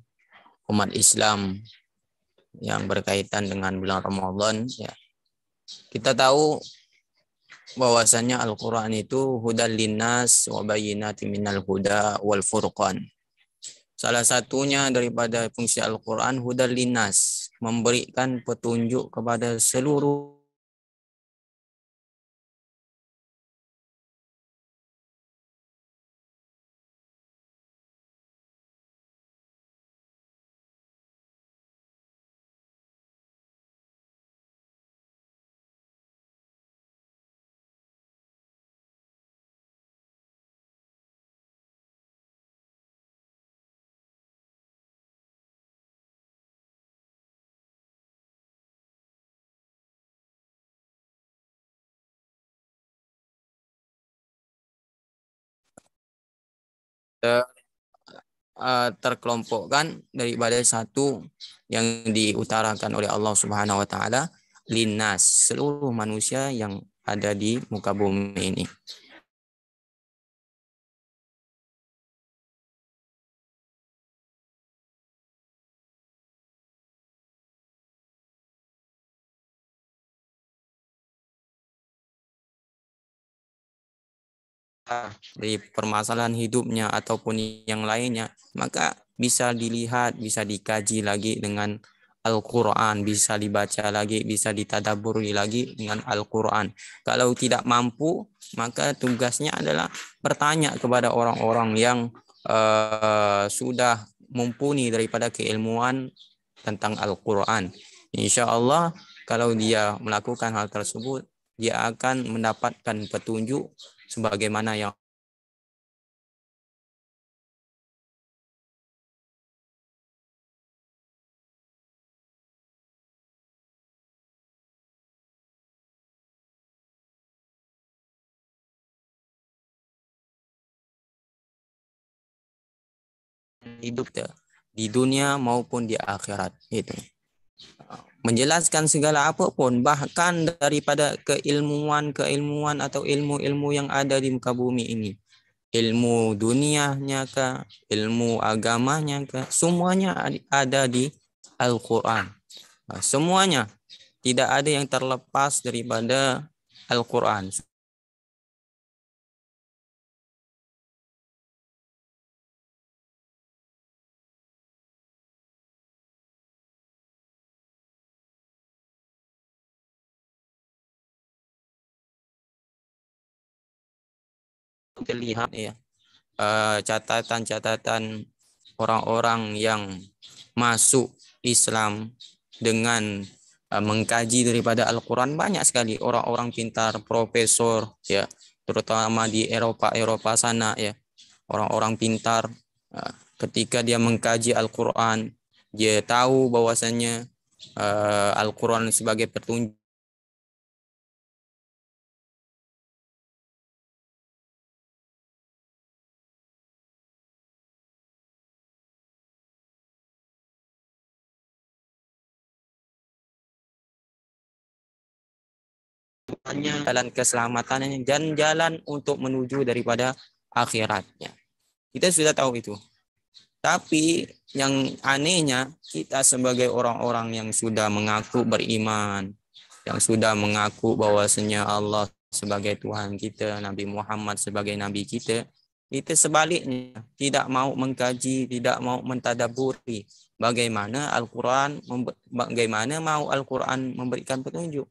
umat Islam yang berkaitan dengan bulan Ramadan, kita tahu bahwasannya Al-Quran itu hudal linnas wa bayyinatin minal huda wal furqan. Salah satunya daripada fungsi Al-Quran hudal linnas, memberikan petunjuk kepada seluruh terkelompokkan daripada satu yang diutarakan oleh Allah Subhanahu wa taala, linnas, seluruh manusia yang ada di muka bumi ini. Dari permasalahan hidupnya ataupun yang lainnya, maka bisa dilihat, bisa dikaji lagi dengan Al-Quran, bisa dibaca lagi, bisa ditadaburi lagi dengan Al-Quran. Kalau tidak mampu, maka tugasnya adalah bertanya kepada orang-orang yang sudah mumpuni daripada keilmuan tentang Al-Quran. Insya Allah, kalau dia melakukan hal tersebut, dia akan mendapatkan petunjuk sebagaimana yang hidup di dunia maupun di akhirat. Itu menjelaskan segala apapun, bahkan daripada keilmuan atau ilmu-ilmu yang ada di muka bumi ini, ilmu dunianya kah, ilmu agamanya kah, semuanya ada di Al-Quran. Semuanya, tidak ada yang terlepas daripada Al-Quran. Kita lihat ya, catatan-catatan orang-orang yang masuk Islam dengan mengkaji daripada Al-Quran, banyak sekali orang-orang pintar, profesor ya, terutama di Eropa sana ya, orang-orang pintar ketika dia mengkaji Al-Quran, dia tahu bahwasannya Al-Quran sebagai petunjuk jalan keselamatannya dan jalan untuk menuju daripada akhiratnya. Kita sudah tahu itu. Tapi yang anehnya, kita sebagai orang-orang yang sudah mengaku beriman, yang sudah mengaku bahwasanya Allah sebagai Tuhan kita, Nabi Muhammad sebagai Nabi kita, itu sebaliknya tidak mau mengkaji, tidak mau mentadaburi bagaimana mau Al-Quran memberikan petunjuk.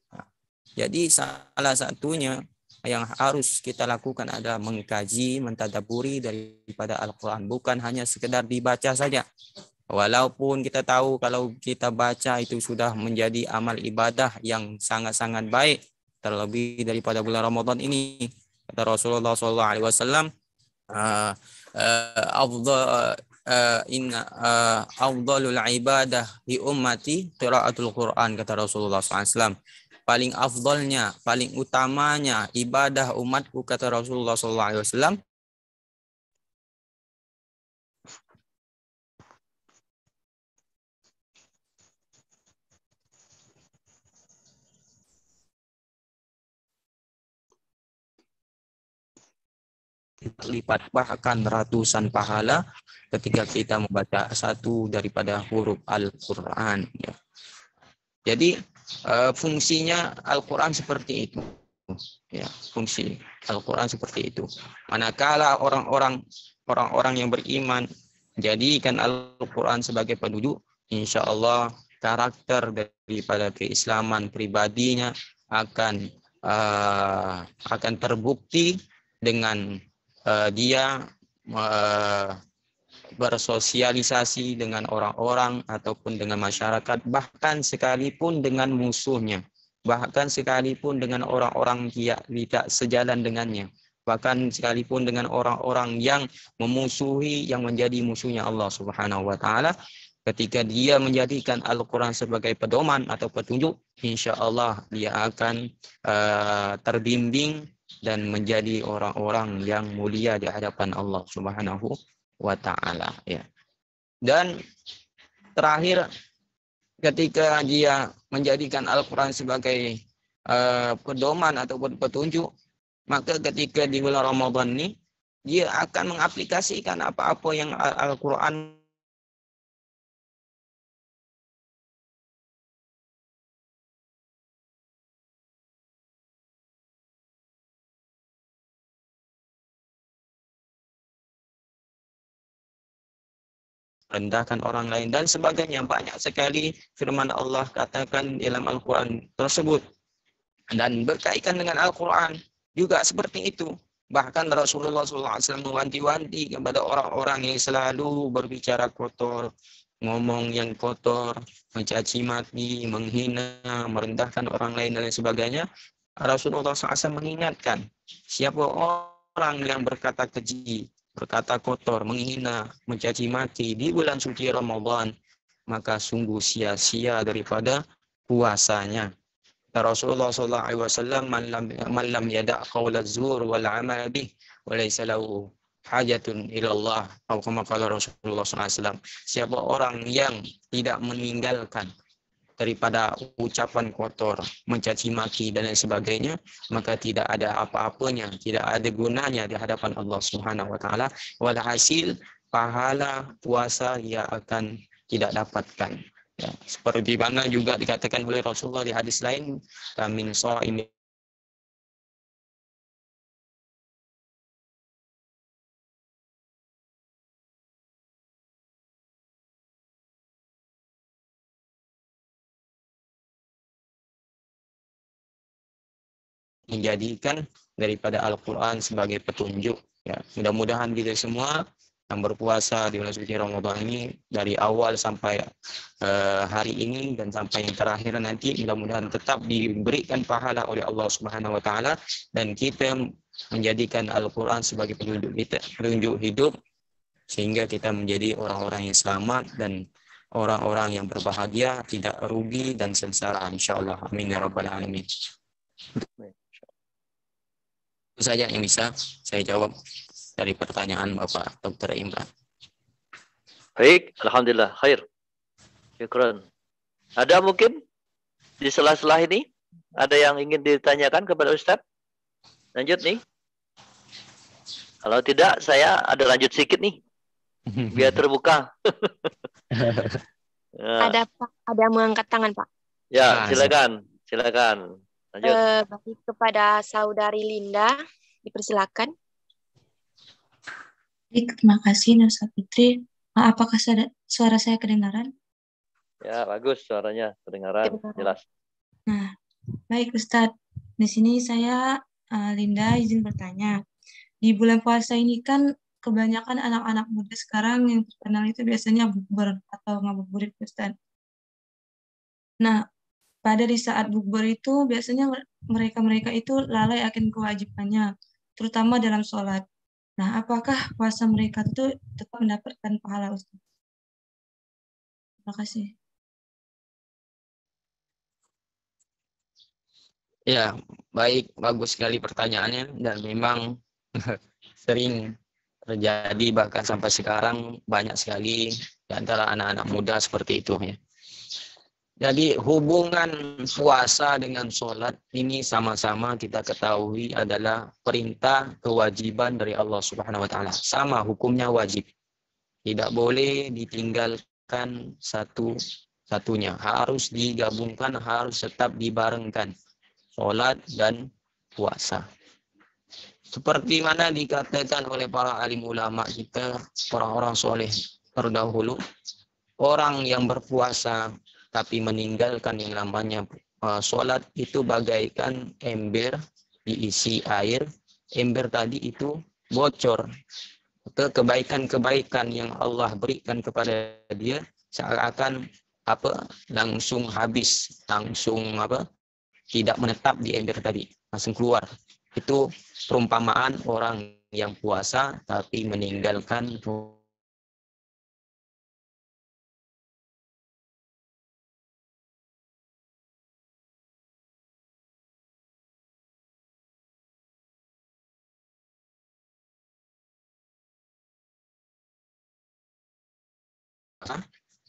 Jadi salah satunya yang harus kita lakukan adalah mengkaji, mentadaburi daripada Al-Quran. Bukan hanya sekedar dibaca saja. Walaupun kita tahu kalau kita baca itu sudah menjadi amal ibadah yang sangat-sangat baik. Terlebih daripada bulan Ramadan ini. Kata Rasulullah SAW, afdalul ibadah di ummati qiraatul Quran, kata Rasulullah SAW. Paling afdalnya, paling utamanya ibadah umatku, kata Rasulullah SAW, lipat bahkan ratusan pahala ketika kita membaca satu daripada huruf Al-Quran. Ya. Jadi fungsinya Al-Quran seperti itu. Ya, fungsi Al-Quran seperti itu. Manakala orang-orang yang beriman jadikan Al-Quran sebagai petunjuk, insya Allah karakter daripada keislaman pribadinya akan terbukti dengan dia bersosialisasi dengan orang-orang ataupun dengan masyarakat, bahkan sekalipun dengan musuhnya, bahkan sekalipun dengan orang-orang yang tidak sejalan dengannya, bahkan sekalipun dengan orang-orang yang memusuhi, yang menjadi musuhnya Allah Subhanahu wa taala, ketika dia menjadikan Al-Quran sebagai pedoman atau petunjuk, insya Allah dia akan terbimbing dan menjadi orang-orang yang mulia di hadapan Allah Subhanahu wa ta'ala ya. Dan terakhir, ketika dia menjadikan Al-Quran sebagai pedoman ataupun petunjuk, maka ketika di bulan Ramadan ini dia akan mengaplikasikan apa-apa yang Al-Quran rendahkan orang lain dan sebagainya. Banyak sekali firman Allah katakan dalam Al-Quran tersebut. Dan berkaitan dengan Al-Quran juga seperti itu. Bahkan Rasulullah SAW mewanti-wanti kepada orang-orang yang selalu berbicara kotor, ngomong yang kotor, mencaci maki, menghina, merendahkan orang lain dan lain sebagainya. Rasulullah SAW mengingatkan, siapa orang yang berkata keji, berkata kotor, menghina, mencaci maki di bulan suci Ramadan, maka sungguh sia-sia daripada puasanya. Rasulullah SAW, man lam yada' qawla zur wal amal bih wa laysa lahu hajatun ilallah atau kama qala Rasulullah SAW. Siapa orang yang tidak meninggalkan daripada ucapan kotor, mencaci maki dan lain sebagainya, maka tidak ada apa-apanya, tidak ada gunanya di hadapan Allah Subhanahu wa taala. Walhasil pahala puasa ia akan tidak dapatkan. Ya, seperti mana juga dikatakan oleh Rasulullah di hadis lain, min sha'imin menjadikan daripada Al-Quran sebagai petunjuk. Ya, mudah-mudahan kita semua yang berpuasa di bulan suci Ramadan ini dari awal sampai hari ini dan sampai yang terakhir nanti, mudah-mudahan tetap diberikan pahala oleh Allah Subhanahu wa taala dan kita menjadikan Al-Quran sebagai petunjuk hidup sehingga kita menjadi orang-orang yang selamat dan orang-orang yang berbahagia, tidak rugi dan sengsara, insyaallah. Amin ya rabbal alamin. Itu saja yang bisa saya jawab dari pertanyaan Bapak Dr. Imran. Baik, alhamdulillah khair. Syukran. Ada mungkin di sela-sela ini ada yang ingin ditanyakan kepada Ustaz? Lanjut nih. Kalau tidak, saya ada lanjut sedikit nih. Biar terbuka. Ada Pak, ada yang mengangkat tangan Pak. Ya, silakan. Silakan. Lanjut. Bagi kepada saudari Linda, dipersilakan. Baik, terima kasih Nursa Fitri. Apakah suara saya kedengaran? Ya, bagus suaranya, kedengaran, jelas. Nah, baik Ustadz. Di sini saya, Linda, izin bertanya. Di bulan puasa ini kan kebanyakan anak-anak muda sekarang yang terkenal itu biasanya bukber atau ngabuburit Ustadz. Nah, pada di saat bukber itu biasanya mereka itu lalai akan kewajibannya, terutama dalam sholat. Nah, apakah puasa mereka itu tetap mendapatkan pahala Ustaz? Terima kasih. Ya, baik, bagus sekali pertanyaannya dan memang sering terjadi bahkan sampai sekarang banyak sekali di antara anak-anak muda seperti itu ya. Jadi hubungan puasa dengan sholat ini sama-sama kita ketahui adalah perintah kewajiban dari Allah Subhanahu wa taala. Sama hukumnya wajib. Tidak boleh ditinggalkan satu-satunya. Harus digabungkan, harus tetap dibarengkan. Sholat dan puasa. Seperti mana dikatakan oleh para alim ulama kita, orang-orang soleh terdahulu, orang yang berpuasa tapi meninggalkan yang namanya sholat itu bagaikan ember diisi air. Ember tadi itu bocor. Kebaikan-kebaikan yang Allah berikan kepada dia seakan langsung habis, langsung tidak menetap di ember tadi, langsung keluar. Itu perumpamaan orang yang puasa tapi meninggalkan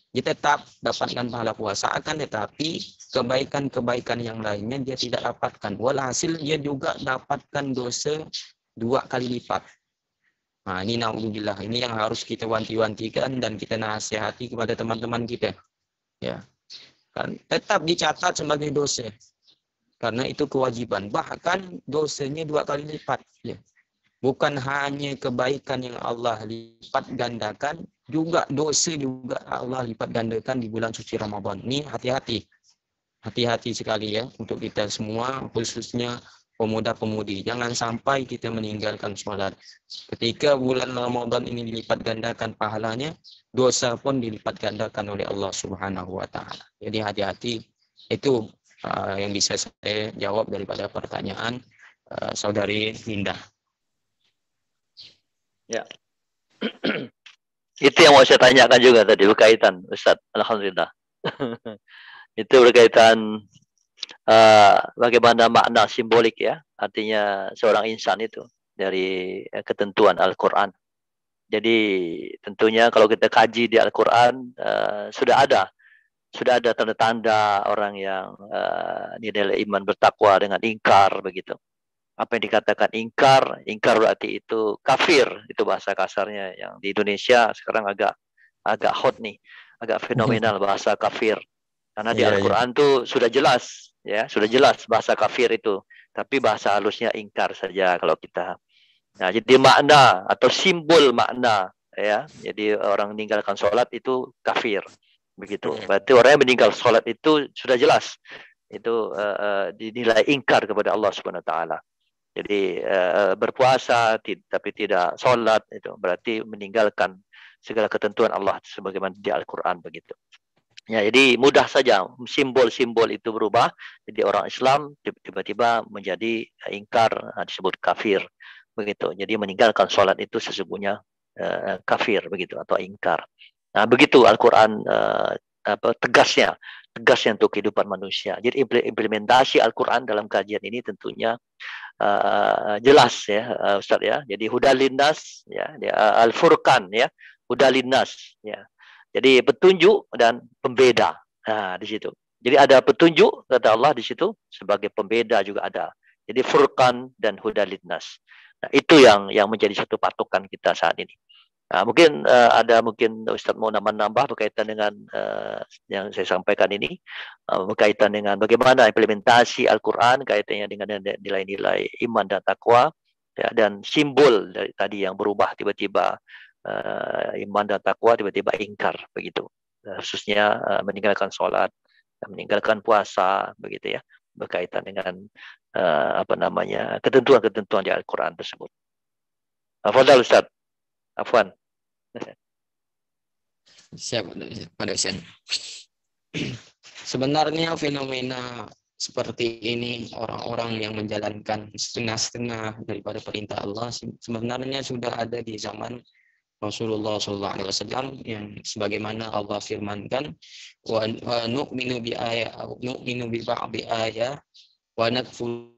dia tetap dapatkan pahala puasa, akan tetapi kebaikan-kebaikan yang lainnya dia tidak dapatkan. Walhasil dia juga dapatkan dosa 2 kali lipat. Nah, ini naudzubillah, ini yang harus kita wanti-wantikan dan kita nasihati kepada teman-teman kita. Ya. Kan tetap dicatat sebagai dosa. Karena itu kewajiban. Bahkan dosanya 2 kali lipat, ya. Bukan hanya kebaikan yang Allah lipat gandakan, juga dosa juga Allah lipat gandakan di bulan suci Ramadan. Ini hati-hati. Hati-hati sekali ya untuk kita semua, khususnya pemuda-pemudi. Jangan sampai kita meninggalkan sholat. Ketika bulan Ramadan ini dilipat gandakan pahalanya, dosa pun dilipat gandakan oleh Allah Subhanahu wa taala. Jadi hati-hati. Itu yang bisa saya jawab daripada pertanyaan saudari Linda. Ya. Itu yang mau saya tanyakan juga tadi, berkaitan Ustaz. Alhamdulillah. Itu berkaitan bagaimana makna simbolik ya, artinya seorang insan itu dari ketentuan Al-Quran. Jadi tentunya kalau kita kaji di Al-Quran sudah ada tanda-tanda orang yang nilai iman bertakwa dengan ingkar begitu. Apa yang dikatakan ingkar berarti itu kafir, itu bahasa kasarnya yang di Indonesia sekarang agak hot nih, agak fenomenal bahasa kafir. Karena di Iya, iya. Al-Quran tuh sudah jelas bahasa kafir itu, tapi bahasa halusnya ingkar saja kalau kita. Nah, jadi makna atau simbol makna ya. Jadi orang meninggalkan sholat itu kafir. Begitu. Berarti orang yang meninggal sholat itu sudah jelas itu dinilai ingkar kepada Allah Subhanahu wa taala. Jadi berpuasa tapi tidak sholat itu berarti meninggalkan segala ketentuan Allah sebagaimana di Al-Quran begitu. Ya, jadi mudah saja simbol-simbol itu berubah. Jadi orang Islam tiba-tiba menjadi ingkar, disebut kafir begitu. Jadi meninggalkan sholat itu sesungguhnya kafir begitu atau ingkar. Nah, begitu Al-Quran tegasnya untuk kehidupan manusia. Jadi implementasi Al-Quran dalam kajian ini tentunya jelas ya, Ustaz ya. Jadi hudalinnas ya, Al-Furqan ya, hudalinnas ya. Jadi petunjuk dan pembeda. Nah, di situ. Jadi ada petunjuk kata Allah di situ sebagai pembeda juga ada. Jadi furqan dan hudalinnas. Nah, itu yang menjadi satu patokan kita saat ini. Nah, mungkin mungkin Ustaz mau nambah berkaitan dengan yang saya sampaikan ini, berkaitan dengan bagaimana implementasi Al-Quran kaitannya dengan nilai-nilai iman dan takwa ya, dan simbol dari tadi yang berubah tiba-tiba iman dan takwa tiba-tiba ingkar begitu, khususnya meninggalkan sholat, meninggalkan puasa begitu ya, berkaitan dengan ketentuan-ketentuan di Al-Quran tersebut. Fadhal Ustaz. Afwan. Siap, Pak dosen. Sebenarnya fenomena seperti ini, orang-orang yang menjalankan setengah-setengah daripada perintah Allah sebenarnya sudah ada di zaman Rasulullah SAW yang sebagaimana Allah firmankan, wa nu'minu bi ba'di ayat wa nakfuru.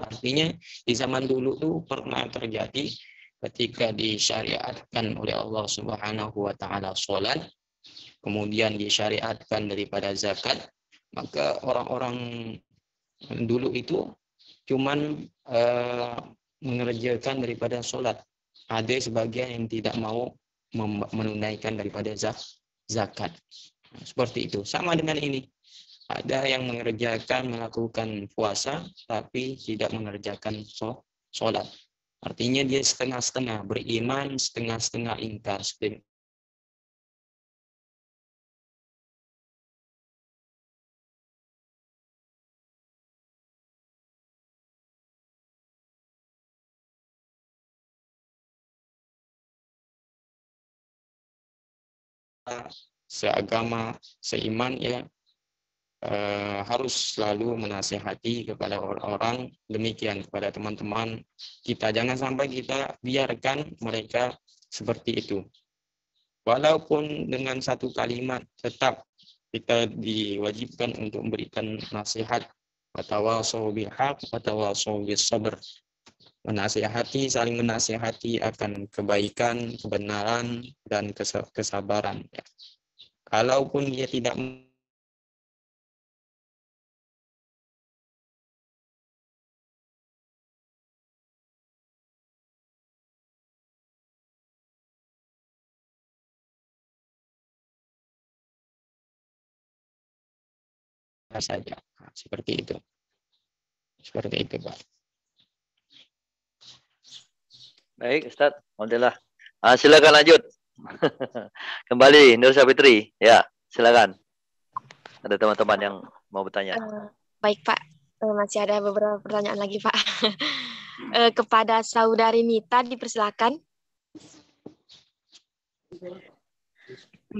Artinya di zaman dulu tuh pernah terjadi ketika disyariatkan oleh Allah Subhanahu wa taala salat, kemudian disyariatkan daripada zakat, maka orang-orang dulu itu cuman mengerjakan daripada salat. Ada sebagian yang tidak mau menunaikan daripada zakat. Seperti itu. Sama dengan ini. Ada yang melakukan puasa tapi tidak mengerjakan sholat. Artinya dia setengah-setengah beriman, setengah-setengah ingkar. Seagama, seiman ya, harus selalu menasihati kepada orang-orang demikian, kepada teman-teman kita. Jangan sampai kita biarkan mereka seperti itu. Walaupun dengan satu kalimat, tetap kita diwajibkan untuk memberikan nasihat. Watawasau bil haq, watawasau bis sabr. Saling menasihati akan kebaikan, kebenaran, dan kesabaran. Kalaupun dia tidak saja. Seperti itu. Pak. Baik, Ustaz. Alhamdulillah. Silakan lanjut. Kembali Nur Sapitri. Ya, silakan. Ada teman-teman yang mau bertanya. Baik, Pak. Masih ada beberapa pertanyaan lagi, Pak. Kepada Saudari Nita dipersilakan.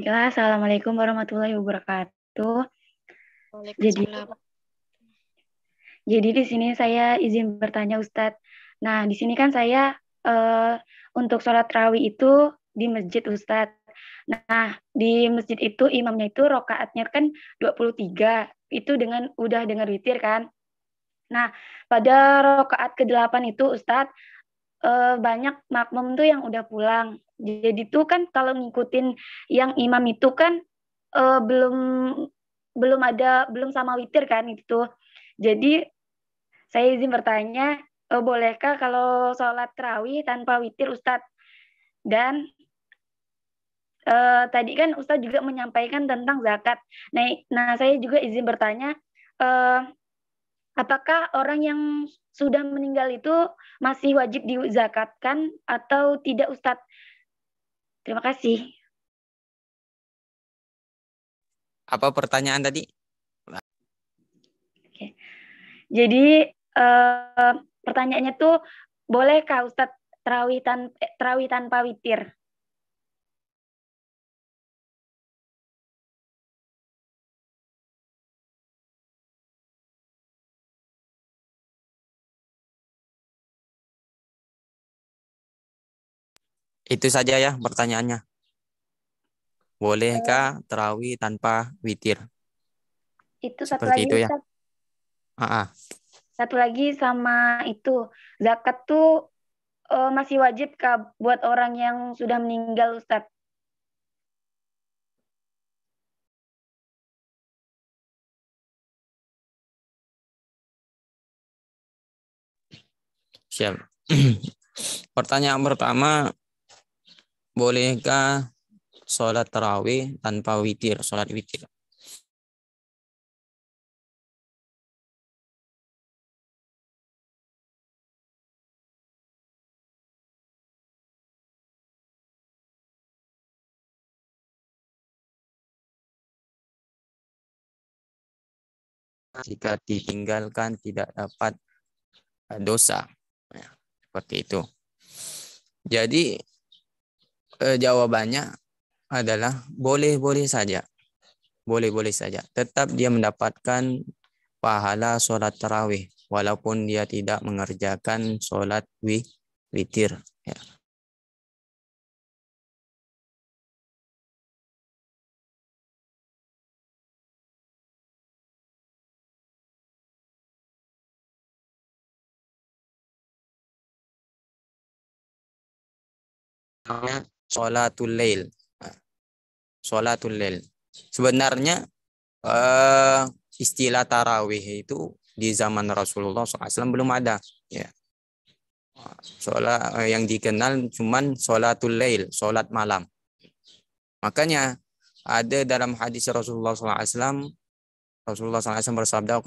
Assalamualaikum warahmatullahi wabarakatuh. Jadi di sini saya izin bertanya Ustadz. Nah, di sini kan saya untuk sholat tarawih itu di masjid Ustadz. Nah, di masjid itu imamnya itu rokaatnya kan 23, itu udah dengan witir kan. Nah, pada rokaat ke-8 itu Ustadz, banyak makmum tuh yang udah pulang. Jadi tuh kan kalau ngikutin yang imam itu kan belum sama witir kan itu. Jadi saya izin bertanya, bolehkah kalau sholat tarawih tanpa witir Ustadz? Dan tadi kan Ustadz juga menyampaikan tentang zakat. Nah saya juga izin bertanya, apakah orang yang sudah meninggal itu masih wajib dizakatkan atau tidak Ustadz? Terima kasih. Apa pertanyaan tadi? Oke. Jadi pertanyaannya tuh, bolehkah Ustadz tarawih tanpa witir? Itu saja ya pertanyaannya. Bolehkah tarawih tanpa witir? Itu satu Seperti lagi itu ya. Ustadz. Satu lagi sama itu, zakat tuh masih wajib kah buat orang yang sudah meninggal Ustadz? Siap. Pertanyaan pertama, bolehkah sholat tarawih tanpa witir, sholat witir? Jika ditinggalkan tidak dapat dosa. Ya, seperti itu. Jadi jawabannya adalah boleh-boleh saja. Boleh-boleh saja. Tetap dia mendapatkan pahala sholat tarawih walaupun dia tidak mengerjakan sholat witir. Ya. Sholatul lail. Sholatul lail. Sebenarnya istilah tarawih itu di zaman Rasulullah SAW belum ada. Ya. Sholat yang dikenal cuman sholatul lail, sholat malam. Makanya ada dalam hadis Rasulullah SAW, Rasulullah SAW bersabda,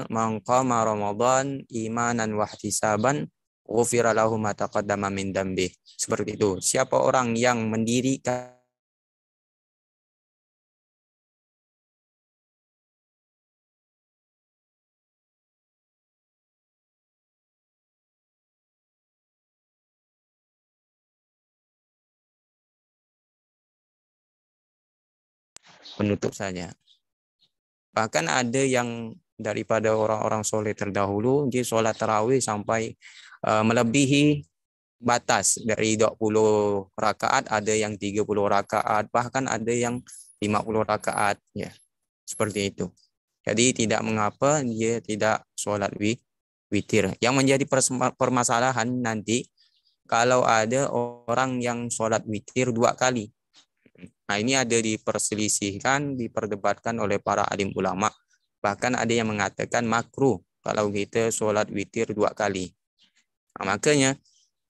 "Man qama Ramadan imanan wa ihtisaban, ghufira lahu ma taqaddama min dambih." Seperti itu. Siapa orang yang mendirikan penutup saja. Bahkan ada yang daripada orang-orang soleh terdahulu, dia sholat tarawih sampai melebihi batas dari 20 rakaat, ada yang 30 rakaat, bahkan ada yang 50 rakaat. Ya, seperti itu. Jadi tidak mengapa dia tidak sholat witir. Yang menjadi permasalahan nanti, kalau ada orang yang sholat witir 2 kali. Nah, ini ada diperselisihkan, diperdebatkan oleh para alim ulama. Bahkan ada yang mengatakan makruh kalau kita sholat witir 2 kali. Nah, makanya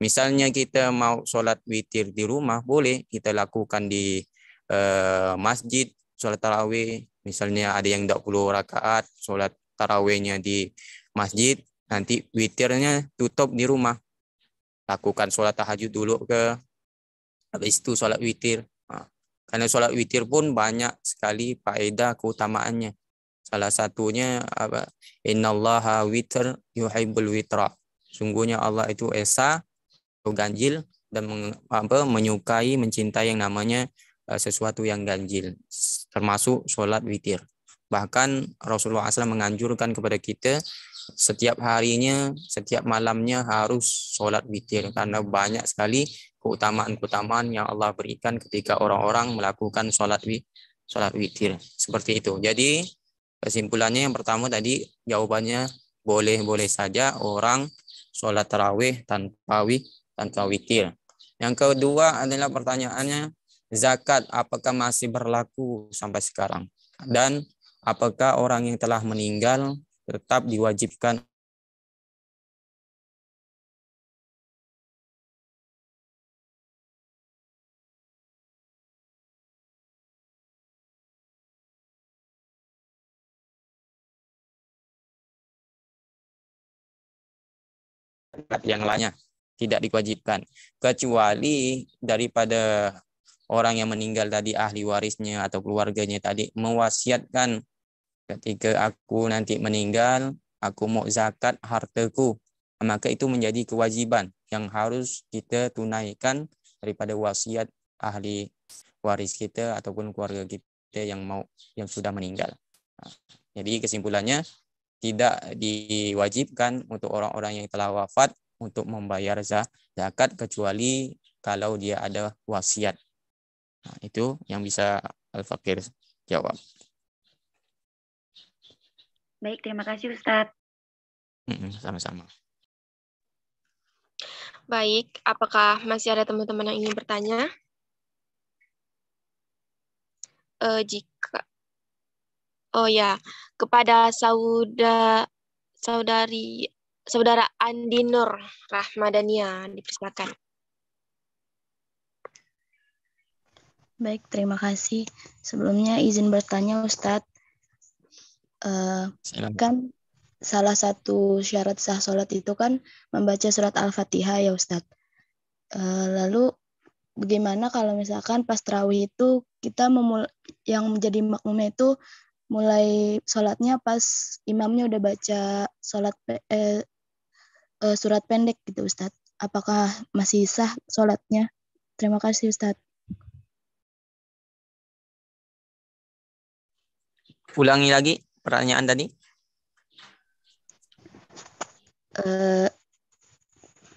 misalnya kita mau sholat witir di rumah, boleh kita lakukan di masjid, sholat tarawih. Misalnya ada yang 20 rakaat, sholat tarawihnya di masjid, nanti witirnya tutup di rumah. Lakukan sholat tahajud dulu habis itu sholat witir. Karena sholat witir pun banyak sekali faedah keutamaannya. Salah satunya apa? Innallaha witr yuhibbul witra. Sungguhnya Allah itu esa atau ganjil dan menyukai, mencintai yang namanya sesuatu yang ganjil, termasuk sholat witir. Bahkan Rasulullah SAW menganjurkan kepada kita setiap harinya, setiap malamnya harus sholat witir karena banyak sekali keutamaan-keutamaan yang Allah berikan ketika orang-orang melakukan sholat witir seperti itu. Jadi kesimpulannya yang pertama tadi jawabannya boleh-boleh saja orang sholat tarawih tanpa witir. Yang kedua adalah pertanyaannya, zakat apakah masih berlaku sampai sekarang? Dan apakah orang yang telah meninggal tetap diwajibkan yang lainnya? Tidak diwajibkan, kecuali daripada orang yang meninggal tadi, ahli warisnya atau keluarganya tadi mewasiatkan, ketika aku nanti meninggal, aku mau zakat hartaku, maka itu menjadi kewajiban yang harus kita tunaikan daripada wasiat ahli waris kita ataupun keluarga kita yang sudah meninggal. Jadi kesimpulannya, tidak diwajibkan untuk orang-orang yang telah wafat untuk membayar zakat kecuali kalau dia ada wasiat. Nah, itu yang bisa Al-Fakir jawab. Baik, terima kasih Ustadz. Sama-sama. Baik, apakah masih ada teman-teman yang ingin bertanya? Kepada saudara Andi Nur Rahmadania, dipersilakan. Baik, terima kasih. Sebelumnya izin bertanya Ustadz, kan salah satu syarat sah sholat itu kan membaca surat Al-Fatihah ya Ustadz. Lalu bagaimana kalau misalkan pas tarawih itu kita yang menjadi makmumnya itu mulai sholatnya pas imamnya udah baca surat pendek gitu Ustadz. Apakah masih sah sholatnya? Terima kasih Ustadz. Ulangi lagi pertanyaan tadi.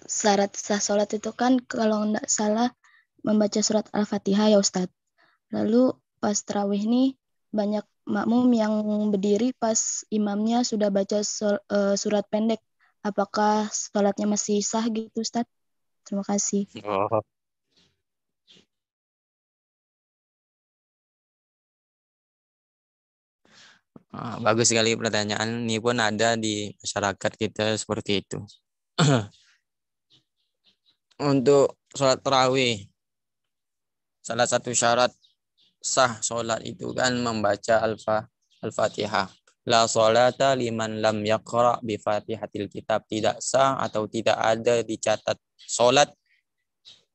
Syarat sah sholat itu kan kalau nggak salah membaca surat Al-Fatihah ya Ustadz. Lalu pas tarawih nih banyak makmum yang berdiri pas imamnya sudah baca surat pendek. Apakah sholatnya masih sah gitu Ustadz? Terima kasih. Bagus sekali pertanyaan. Ini pun ada di masyarakat kita seperti itu. Untuk sholat tarawih, salah satu syarat sah sholat itu kan membaca Al-Fatihah. La sholata liman lam yaqra bi fatihatil kitab. Tidak sah atau tidak ada dicatat sholat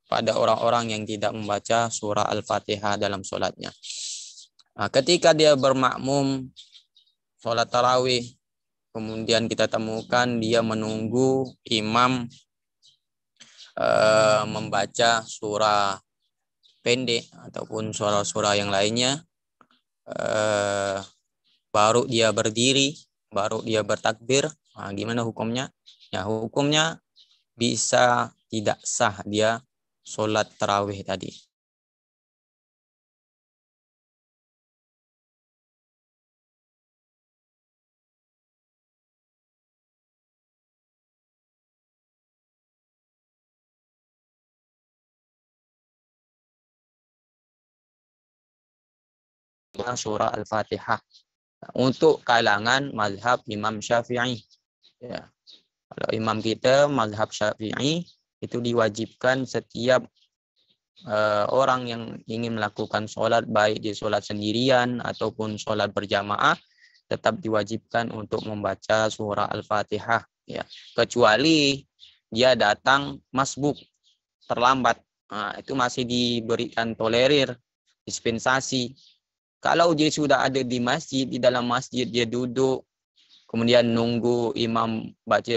pada orang-orang yang tidak membaca surah Al-Fatihah dalam sholatnya. Nah, ketika dia bermakmum sholat tarawih, kemudian kita temukan dia menunggu imam membaca surah pendek ataupun surah-surah yang lainnya, baru dia berdiri, baru dia bertakbir. Nah, gimana hukumnya? Ya, hukumnya bisa tidak sah dia sholat tarawih tadi. Surah Al-Fatihah untuk kalangan mazhab Imam Syafi'i. Ya. Kalau imam kita mazhab Syafi'i itu diwajibkan setiap orang yang ingin melakukan sholat, baik di sholat sendirian ataupun sholat berjamaah, tetap diwajibkan untuk membaca surah Al-Fatihah. Ya. Kecuali dia datang masbuk, terlambat, nah, itu masih diberikan tolerir, dispensasi. Kalau dia sudah ada di masjid, di dalam masjid dia duduk, kemudian nunggu imam baca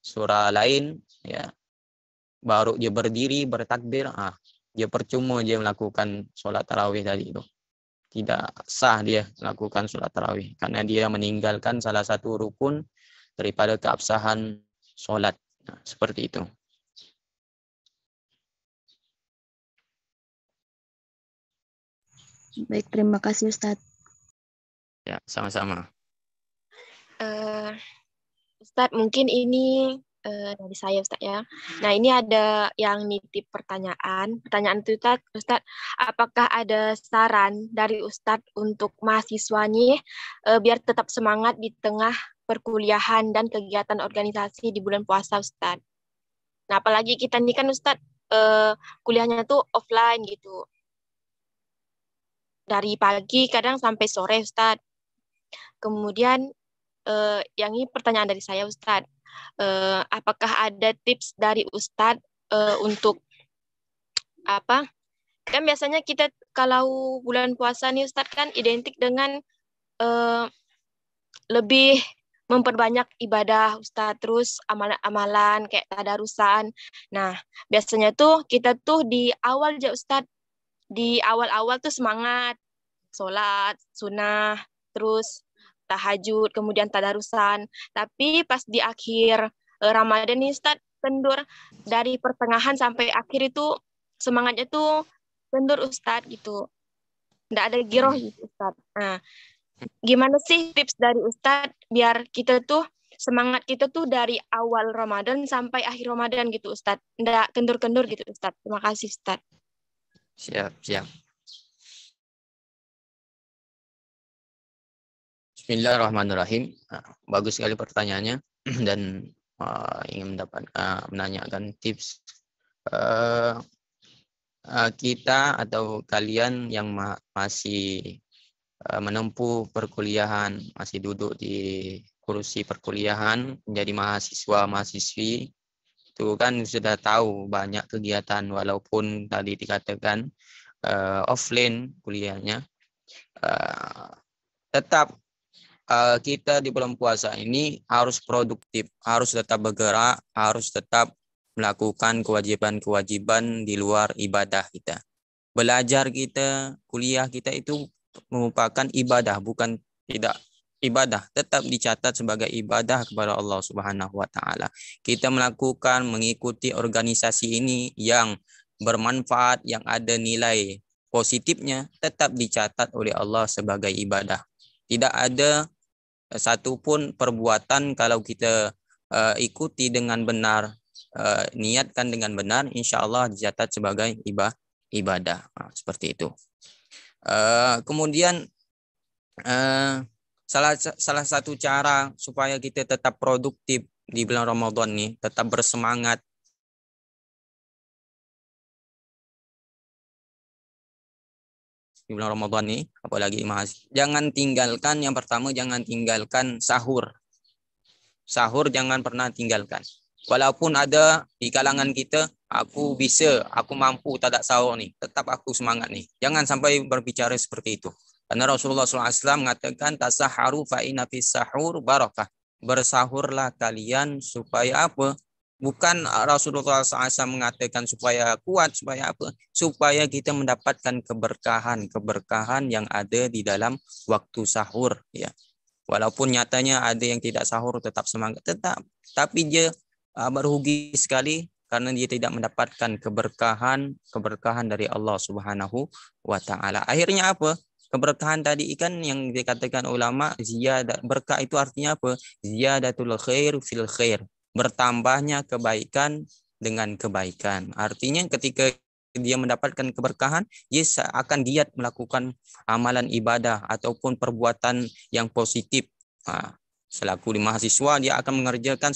surah lain, ya, baru dia berdiri bertakbir, dia percuma dia melakukan sholat tarawih tadi itu. tidak sah dia melakukan sholat tarawih karena dia meninggalkan salah satu rukun daripada keabsahan sholat. Nah, seperti itu. Baik, terima kasih Ustadz. Ya, sama-sama. Ustadz, mungkin ini dari saya Ustadz ya. Nah, ini ada yang nitip pertanyaan. Pertanyaan itu Ustadz, apakah ada saran dari Ustadz untuk mahasiswanya biar tetap semangat di tengah perkuliahan dan kegiatan organisasi di bulan puasa Ustadz? Nah, apalagi kita ini kan Ustadz kuliahnya tuh offline gitu. Dari pagi kadang sampai sore Ustadz. Kemudian yang ini pertanyaan dari saya Ustadz. Apakah ada tips dari Ustadz untuk apa? Kan biasanya kita kalau bulan puasa nih Ustadz kan identik dengan lebih memperbanyak ibadah Ustadz, terus amalan-amalan kayak tadarusan. Nah, biasanya tuh kita tuh di awal aja Ustadz, di awal-awal tuh semangat sholat sunnah, terus tahajud, kemudian tadarusan. Tapi pas di akhir Ramadan nih Ustadz, kendur dari pertengahan sampai akhir itu semangatnya tuh kendur Ustadz gitu. Nggak ada giroh gitu Ustadz. Nah, gimana sih tips dari Ustadz biar kita tuh semangat kita tuh dari awal Ramadan sampai akhir Ramadan gitu Ustadz. Nggak kendur-kendur gitu Ustadz. Terima kasih Ustadz. Siap. Bismillahirrahmanirrahim. Bagus sekali pertanyaannya dan ingin menanyakan tips kita atau kalian yang masih menempuh perkuliahan, masih duduk di kursi perkuliahan menjadi mahasiswa-mahasiswi, itu kan sudah tahu banyak kegiatan walaupun tadi dikatakan offline kuliahnya, tetap kita di bulan puasa ini harus produktif, harus tetap bergerak, harus tetap melakukan kewajiban-kewajiban di luar ibadah kita. Belajar kita, kuliah kita itu merupakan ibadah, bukan tidak ibadah, tetap dicatat sebagai ibadah kepada Allah Subhanahu wa taala. Kita mengikuti organisasi ini yang bermanfaat, yang ada nilai positifnya, tetap dicatat oleh Allah sebagai ibadah. Tidak ada satupun perbuatan kalau kita ikuti dengan benar, niatkan dengan benar, insya Allah dicatat sebagai ibadah. Nah, seperti itu. Kemudian salah satu cara supaya kita tetap produktif di bulan Ramadan nih, tetap bersemangat, di bulan Ramadan nih, apalagi mahasiswa, yang pertama jangan tinggalkan sahur. Sahur jangan pernah tinggalkan. Walaupun ada di kalangan kita, aku mampu tak ada sahur nih, tetap aku semangat nih. Jangan sampai berbicara seperti itu. Karena Rasulullah SAW mengatakan, tasaharu fa inna fis sahur barakah. Bersahurlah kalian supaya apa? Bukan Rasulullah SAW mengatakan supaya kuat, supaya apa? Supaya kita mendapatkan keberkahan yang ada di dalam waktu sahur. Ya. Walaupun nyatanya ada yang tidak sahur tetap semangat, tapi dia berrugi sekali karena dia tidak mendapatkan keberkahan dari Allah Subhanahu wa taala. Akhirnya apa? Keberkahan tadi kan yang dikatakan ulama, berkah itu artinya apa? Ziyadatul khair fil khair. Bertambahnya kebaikan dengan kebaikan. Artinya ketika dia mendapatkan keberkahan, dia akan giat melakukan amalan ibadah ataupun perbuatan yang positif. Selaku di mahasiswa, dia akan mengerjakan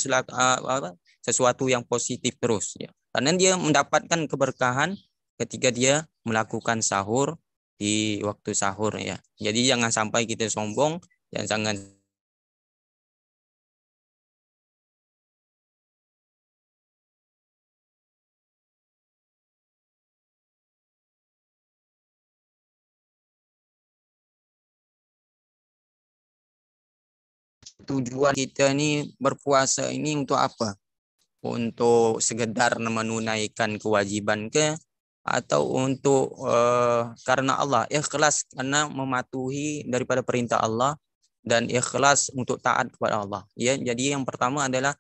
sesuatu yang positif terus. Ya. Karena dia mendapatkan keberkahan ketika dia melakukan sahur di waktu sahur. Ya. Jadi jangan sampai kita sombong, jangan tujuan kita ini berpuasa ini untuk apa? Untuk sekedar menunaikan kewajiban ke? atau untuk karena Allah, ikhlas karena mematuhi daripada perintah Allah dan ikhlas untuk taat kepada Allah. Ya, jadi yang pertama adalah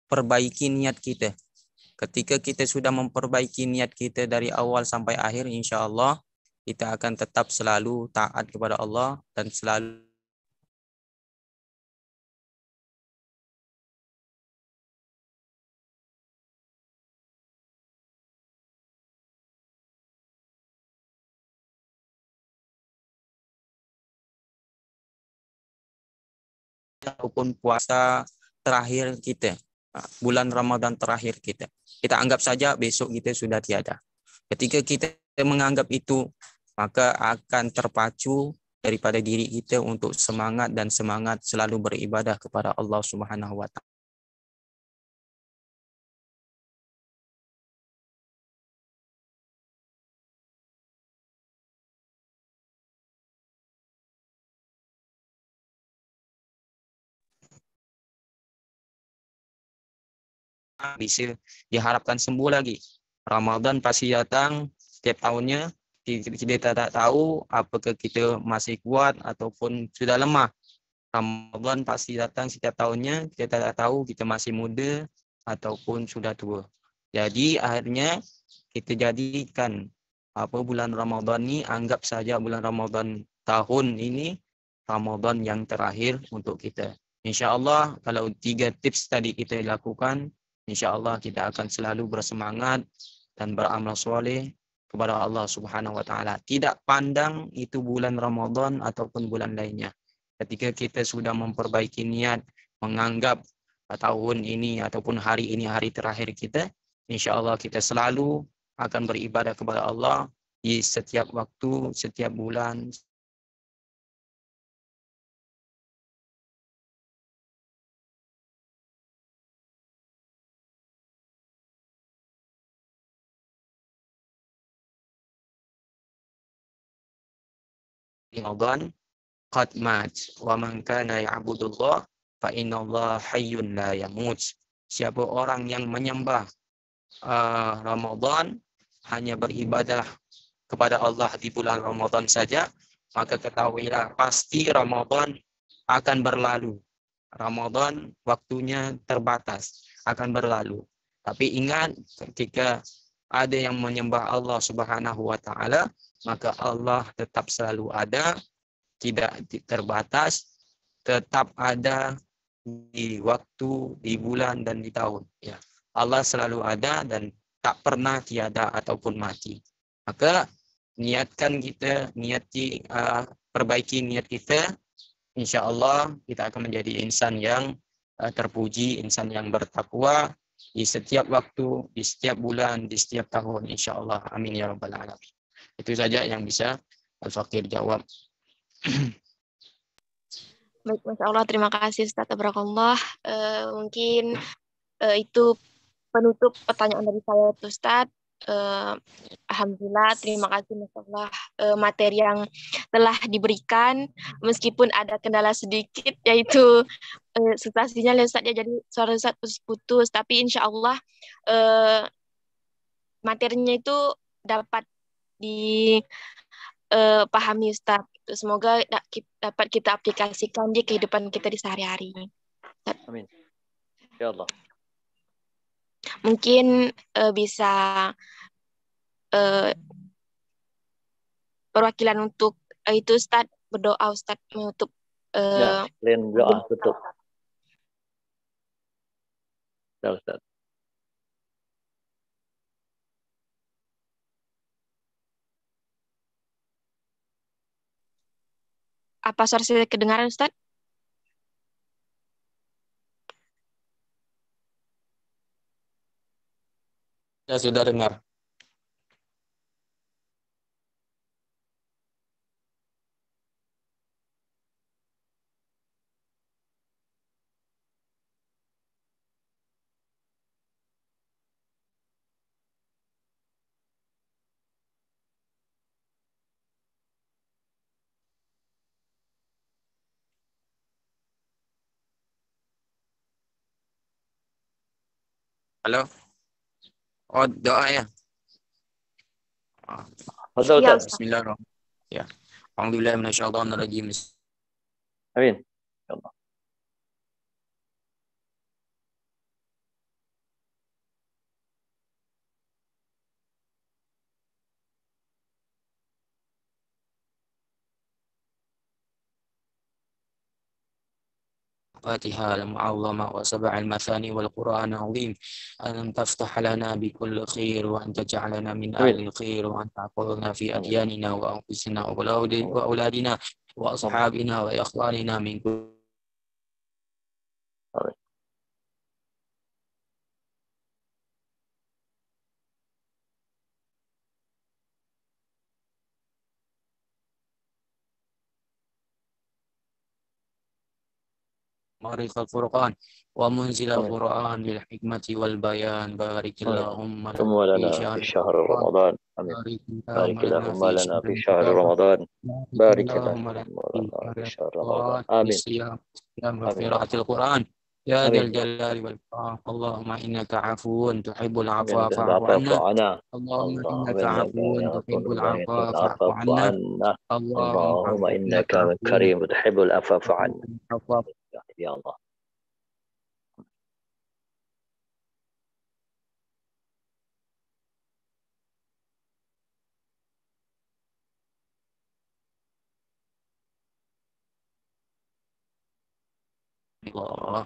perbaiki niat kita. Ketika kita sudah memperbaiki niat kita dari awal sampai akhir, insya Allah kita akan tetap selalu taat kepada Allah dan selalu ataupun puasa terakhir kita, bulan Ramadan terakhir kita. Kita anggap saja besok kita sudah tiada. Ketika kita menganggap itu, maka akan terpacu daripada diri kita untuk semangat dan semangat selalu beribadah kepada Allah Subhanahu wa taala. Bisa diharapkan sembuh lagi. Ramadan pasti datang setiap tahunnya. Kita tak tahu apakah kita masih kuat ataupun sudah lemah. Ramadan pasti datang setiap tahunnya. Kita tak tahu kita masih muda ataupun sudah tua. Jadi akhirnya kita jadikan bulan Ramadan ini, anggap saja bulan Ramadan tahun ini Ramadan yang terakhir untuk kita. Insya Allah kalau 3 tips tadi kita lakukan, insya Allah kita akan selalu bersemangat dan beramal soleh kepada Allah Subhanahu wa taala. Tidak pandang itu bulan Ramadan ataupun bulan lainnya. Ketika kita sudah memperbaiki niat, menganggap tahun ini ataupun hari ini hari terakhir kita, insya Allah kita selalu akan beribadah kepada Allah di setiap waktu, setiap bulan. Ramadan qad mat wa man kana ya'budullah fa innallaha hayyun la yamut. Siapa orang yang menyembah Ramadan, hanya beribadah kepada Allah di bulan Ramadan saja, maka ketahuilah pasti Ramadan akan berlalu. Ramadan waktunya terbatas, akan berlalu. Tapi ingat, ketika ada yang menyembah Allah Subhanahu wa taala, maka Allah tetap selalu ada, tidak terbatas, tetap ada di waktu, di bulan, dan di tahun. Ya. Allah selalu ada dan tak pernah tiada ataupun mati. Maka niatkan kita, perbaiki niat kita, insya Allah kita akan menjadi insan yang terpuji, insan yang bertakwa di setiap waktu, di setiap bulan, di setiap tahun, insya Allah. Amin ya rabbal alamin. Itu saja yang bisa Al-Fakir jawab. Baik, Masya Allah, terima kasih Ustaz Tabarakallah. Mungkin itu penutup pertanyaan dari saya, Ustaz. Alhamdulillah, terima kasih Masya Allah materi yang telah diberikan, meskipun ada kendala sedikit, yaitu susah sinyal ya Ustaz, ya, jadi suara Ustaz putus-putus, tapi insya Allah materinya itu dapat dipahami Ustaz. Semoga dapat kita aplikasikan di kehidupan kita di sehari-hari. Amin. Ya Allah. Mungkin bisa perwakilan untuk itu Ustaz, berdoa Ustaz menutup. Ya, kalian doa tutup. Ya Ustaz. Apa suara saya kedengaran Ustaz? Ya, sudah dengar. Halo? Oh, doa ya. Fadal Ya, Ustaz. Ustaz. Bismillahirrahmanirrahim. Ya. Alhamdulillah minasyaitonirrajim. Amin. Ya Allah. الفاتحة المعظمة وسبع المثاني والقرآن العظيم أن تفتح لنا بكل خير وأن تجعلنا من أهل Amin. الخير وأن تحفظنا في Amin. أدياننا وأنفسنا وأولادنا وأصحابنا وإخواننا من كل Amin. مارق الفرقان ومنزل Amin. القرآن بالحكمة والبيان بارك Amin. اللهم لنا ثم في لنا شهر في شهر رمضان رمضان. Amin. بارك اللهم بارك لنا اللهم في لنا شهر في شهر رمضان رمضان. بارك بارك اللهم لنا اللهم في لنا في شهر شهر رمضان. رمضان آمين. بالصيام آمين يا وقراءة الله. القرآن يا ذا آمين. الجلال والإكرام اللهم إنك عفو تحب العفو إنك فاعف العفو عنا عنا. اللهم اللهم إنك إنك عفو عفو تحب العفو فاعف العفو عنا عنا. اللهم اللهم إنك إنك عفو كريم تحب العفو تحب عنا. العفو يا الله. Allah.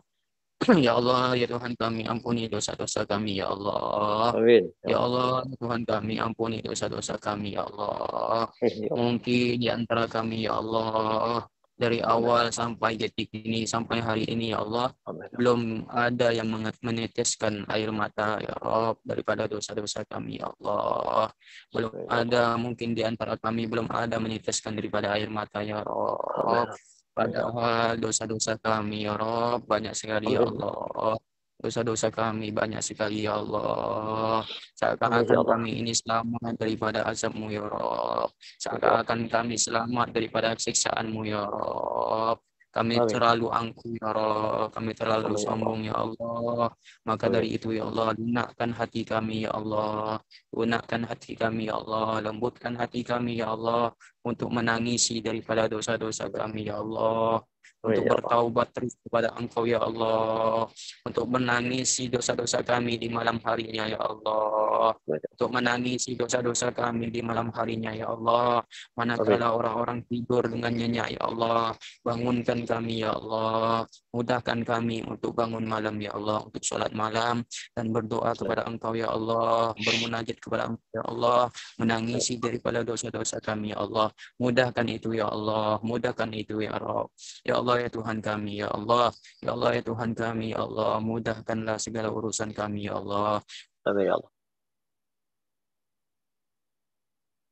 Ya Allah, ya Tuhan kami, ampuni dosa-dosa kami, ya Allah. Amin. Ya Allah, ya Tuhan kami, ampuni dosa-dosa kami, ya Allah. Ya Allah. Mungkin di antara kami, ya Allah, dari awal sampai detik ini, sampai hari ini, ya Allah, Amin. belum ada yang meneteskan air mata, ya Rob, daripada dosa-dosa kami, ya Allah. Belum Amin. ada, mungkin di antara kami belum ada meneteskan daripada air mata, ya Rob. Padahal dosa-dosa kami, ya Rob, banyak sekali, ya Amin. Allah. Dosa-dosa kami banyak sekali, ya Allah. Amin, Seakan-akan ya Allah. kami ini selamat daripada azab-Mu, ya Rob. Ya Seakan-akan kami selamat daripada siksaan-Mu, ya Rob. Kami Amin. terlalu angkuh, ya Rob. Kami terlalu Amin, ya Allah. sombong, ya Allah. Maka Amin. dari itu, ya Allah, lunakkan hati kami, ya Allah. Lunakkan hati kami, ya Allah. Lembutkan hati kami, ya Allah, untuk menangisi daripada dosa-dosa Amin. kami, ya Allah. Amin, Untuk ya Allah. bertaubat terus kepada Engkau, ya Allah. Untuk menangisi dosa-dosa kami di malam harinya, ya Allah. Amin. Untuk menangisi dosa-dosa kami di malam harinya, ya Allah. Manakala orang-orang tidur dengan nyenyak, ya Allah. Bangunkan kami, ya Allah. Mudahkan kami untuk bangun malam, ya Allah. Untuk sholat malam dan berdoa kepada Engkau, ya Allah. Bermunajat kepada Engkau, ya Allah. Menangisi daripada dosa-dosa kami, ya Allah. Mudahkan itu, ya Allah. Mudahkan itu, ya Rabb. Ya Allah, ya Tuhan kami, ya Allah. Ya Allah, ya Tuhan kami, ya Allah. Mudahkanlah segala urusan kami, ya Allah. Amin, ya Allah.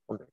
Amin.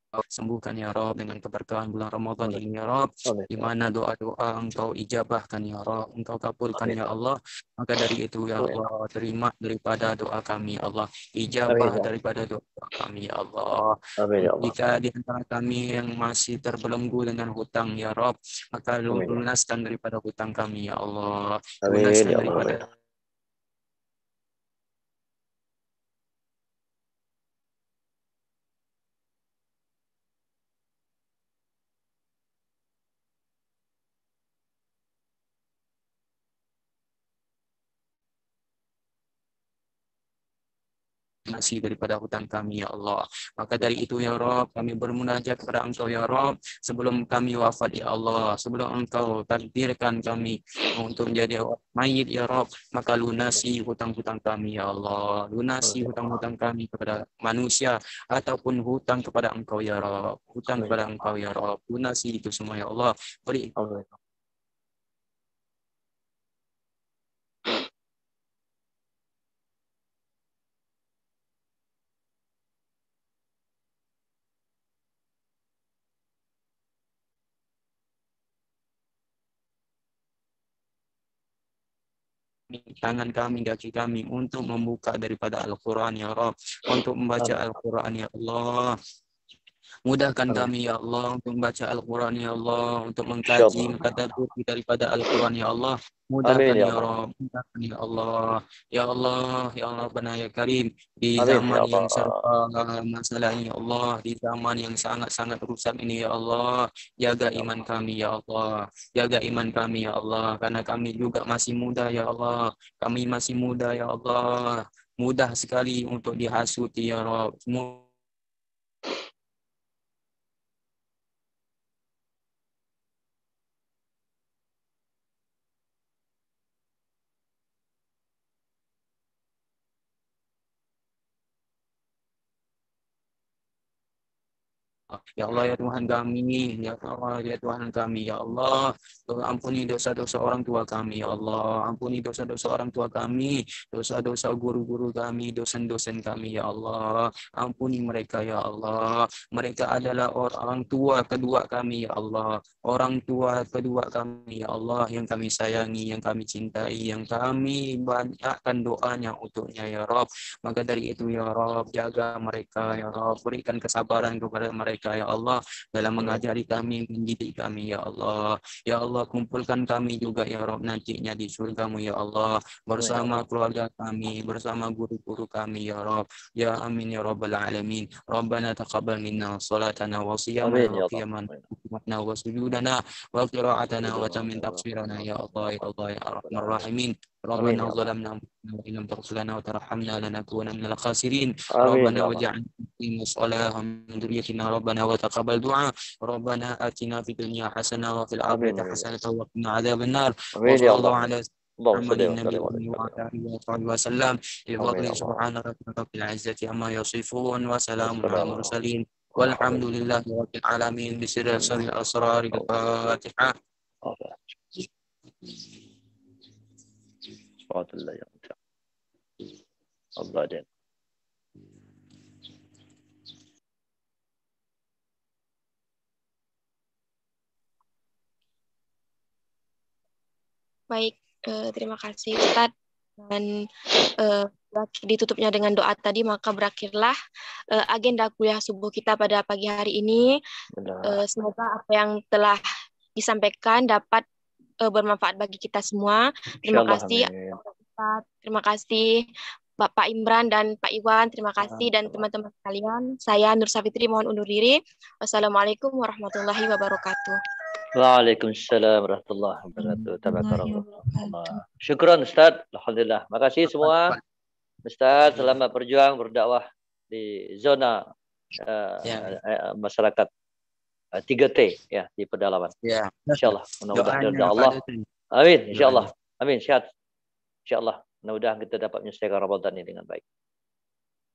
Sembuhkan, ya Rob, dengan keberkahan bulan Ramadan Amin. ini, ya Rob, Amin. di mana doa-doa Engkau ijabahkan, ya Rob, Engkau kabulkan, Amin. ya Allah. Maka dari itu, ya Amin. Allah, terima daripada doa kami, ya Allah. Amin, Ijabah ya daripada doa kami, ya Allah. Amin, ya Allah. Jika di antara kami yang masih terbelenggu dengan hutang, ya Rob, maka Amin, ya. lunaskan daripada hutang kami, ya Allah. Amin, Lunaskan ya Allah. daripada Amin. nasi daripada hutang kami, ya Allah. Maka dari itu, ya Rob, kami bermunajat kepada Engkau, ya Rob, sebelum kami wafat, ya Allah, sebelum Engkau takdirkan kami untuk menjadi mayit, ya Rob, maka lunasi hutang-hutang kami, ya Allah. Lunasi hutang-hutang kami kepada manusia ataupun hutang kepada Engkau, ya Rob. Hutang kepada Engkau, ya Rob. Lunasi itu semua, ya Allah. Beri Amin. tangan kami, kaki kami untuk membuka daripada Al-Quran, ya Rob, untuk membaca Al-Quran, ya Allah. Mudahkan Amin. kami ya Allah untuk membaca Al-Quran ya Allah, untuk mengkaji, Insyaallah. mentadabburi daripada Al-Quran ya Allah. Amin Mudahkan ya ya Allah. Rabb, mudahkan ya Allah. Ya Allah, ya Allah Rabbana ya Karim, di Amin ya zaman yang Allah. serba masalah ini ya Allah, di zaman yang sangat-sangat rusak ini ya Allah, jaga Ya iman Allah. kami ya Allah, jaga iman kami ya Allah, karena kami juga masih muda ya Allah, kami masih muda ya Allah, mudah sekali untuk dihasuti ya Rabb. Ya Allah ya Tuhan kami, ya Allah ya Tuhan kami, ya Allah, ampuni dosa-dosa orang tua kami, ya Allah, ampuni dosa-dosa orang tua kami, dosa-dosa guru-guru kami, dosen-dosen kami, ya Allah, ampuni mereka, ya Allah, mereka adalah orang tua kedua kami, ya Allah, orang tua kedua kami, ya Allah, yang kami sayangi, yang kami cintai, yang kami banyakkan doanya untuknya, ya Rabb. Maka dari itu ya Rabb, jaga mereka ya Rabb, berikan kesabaran kepada mereka ya Allah dalam mengajari kami, mendidik kami ya Allah. Ya Allah, kumpulkan kami juga ya Rabb nantinya di surga-Mu ya Allah, bersama keluarga kami, bersama guru-guru kami ya Rabb. Ya amin ya Rabbal alamin. Rabbana taqabbal minna salatana wa Amin siyamana ya wa Allah. qiyamana wa sujudana wa qira'atana wa tamin taqsirana ya Allah ya Allah ya Arhamar Rahimin. Amin ربنا ya Allah. ظلمنا وإن لم تغفر لنا وترحمنا لنكون من الخاسرين Amin ربنا ya Allah. واجعلنا مقيم الصلاة ومن ذريتنا ربنا وتقبل دعاء ربنا آتنا في الدنيا حسنة وفي Amin الآخرة amin. حسنة وقنا عذاب النار Amin وصلى ya الله Allah. على Allahumma محمد salli wa النبي sallim wa الأمي barik. وعلى آله وصحبه وسلم Amin بفضل ya Allah. سبحان ربك رب العزة عما يصفون وسلام على Wassalamu المرسلين والحمد لله رب العالمين بسر الأسرار الفاتحة. Alhamdulillah ya Allah dan Baik, terima kasih Ustadz. Dan ditutupnya dengan doa tadi, maka berakhirlah agenda kuliah subuh kita pada pagi hari ini. Semoga apa yang telah disampaikan dapat bermanfaat bagi kita semua. Terima kasih Ustadz, terima kasih Bapak Imran dan Pak Iwan, terima kasih dan teman-teman sekalian. Saya Nur Safitri mohon undur diri. Wassalamualaikum warahmatullahi wabarakatuh. Waalaikumsalam warahmatullahi wabarakatuh. Tabarakallah. Syukran Ustaz. Alhamdulillah. Makasih semua. Ustaz selamat berjuang berdakwah di zona masyarakat 3T ya di pedalaman. Ya. Insyaallah mudah-mudahan dari Allah. Amin insyaallah. Amin sehat. Insyaallah mudah-mudahan kita dapat menyelesaikan Ramadan ini dengan baik.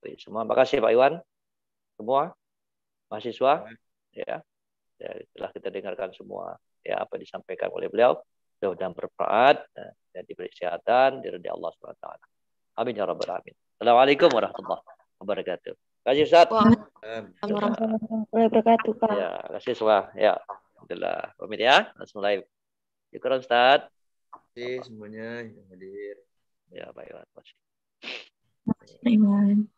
Baik semua. Makasih Pak Iwan. Semua mahasiswa ya. Telah kita dengarkan semua ya apa disampaikan oleh beliau. Mudah-mudahan bermanfaat dan diberi kesehatan dari Allah SWT. Amin ya rabbal alamin. Assalamualaikum warahmatullahi wabarakatuh. Terima kasih Ustaz. Waalaikumsalam warahmatullahi wabarakatuh. Ya, terima kasih semua. Ya, alhamdulillah. Pamit ya. Langsung live. Syukur Ustaz. Terima kasih semuanya yang hadir. Ya, baik. Terima kasih. Iwan.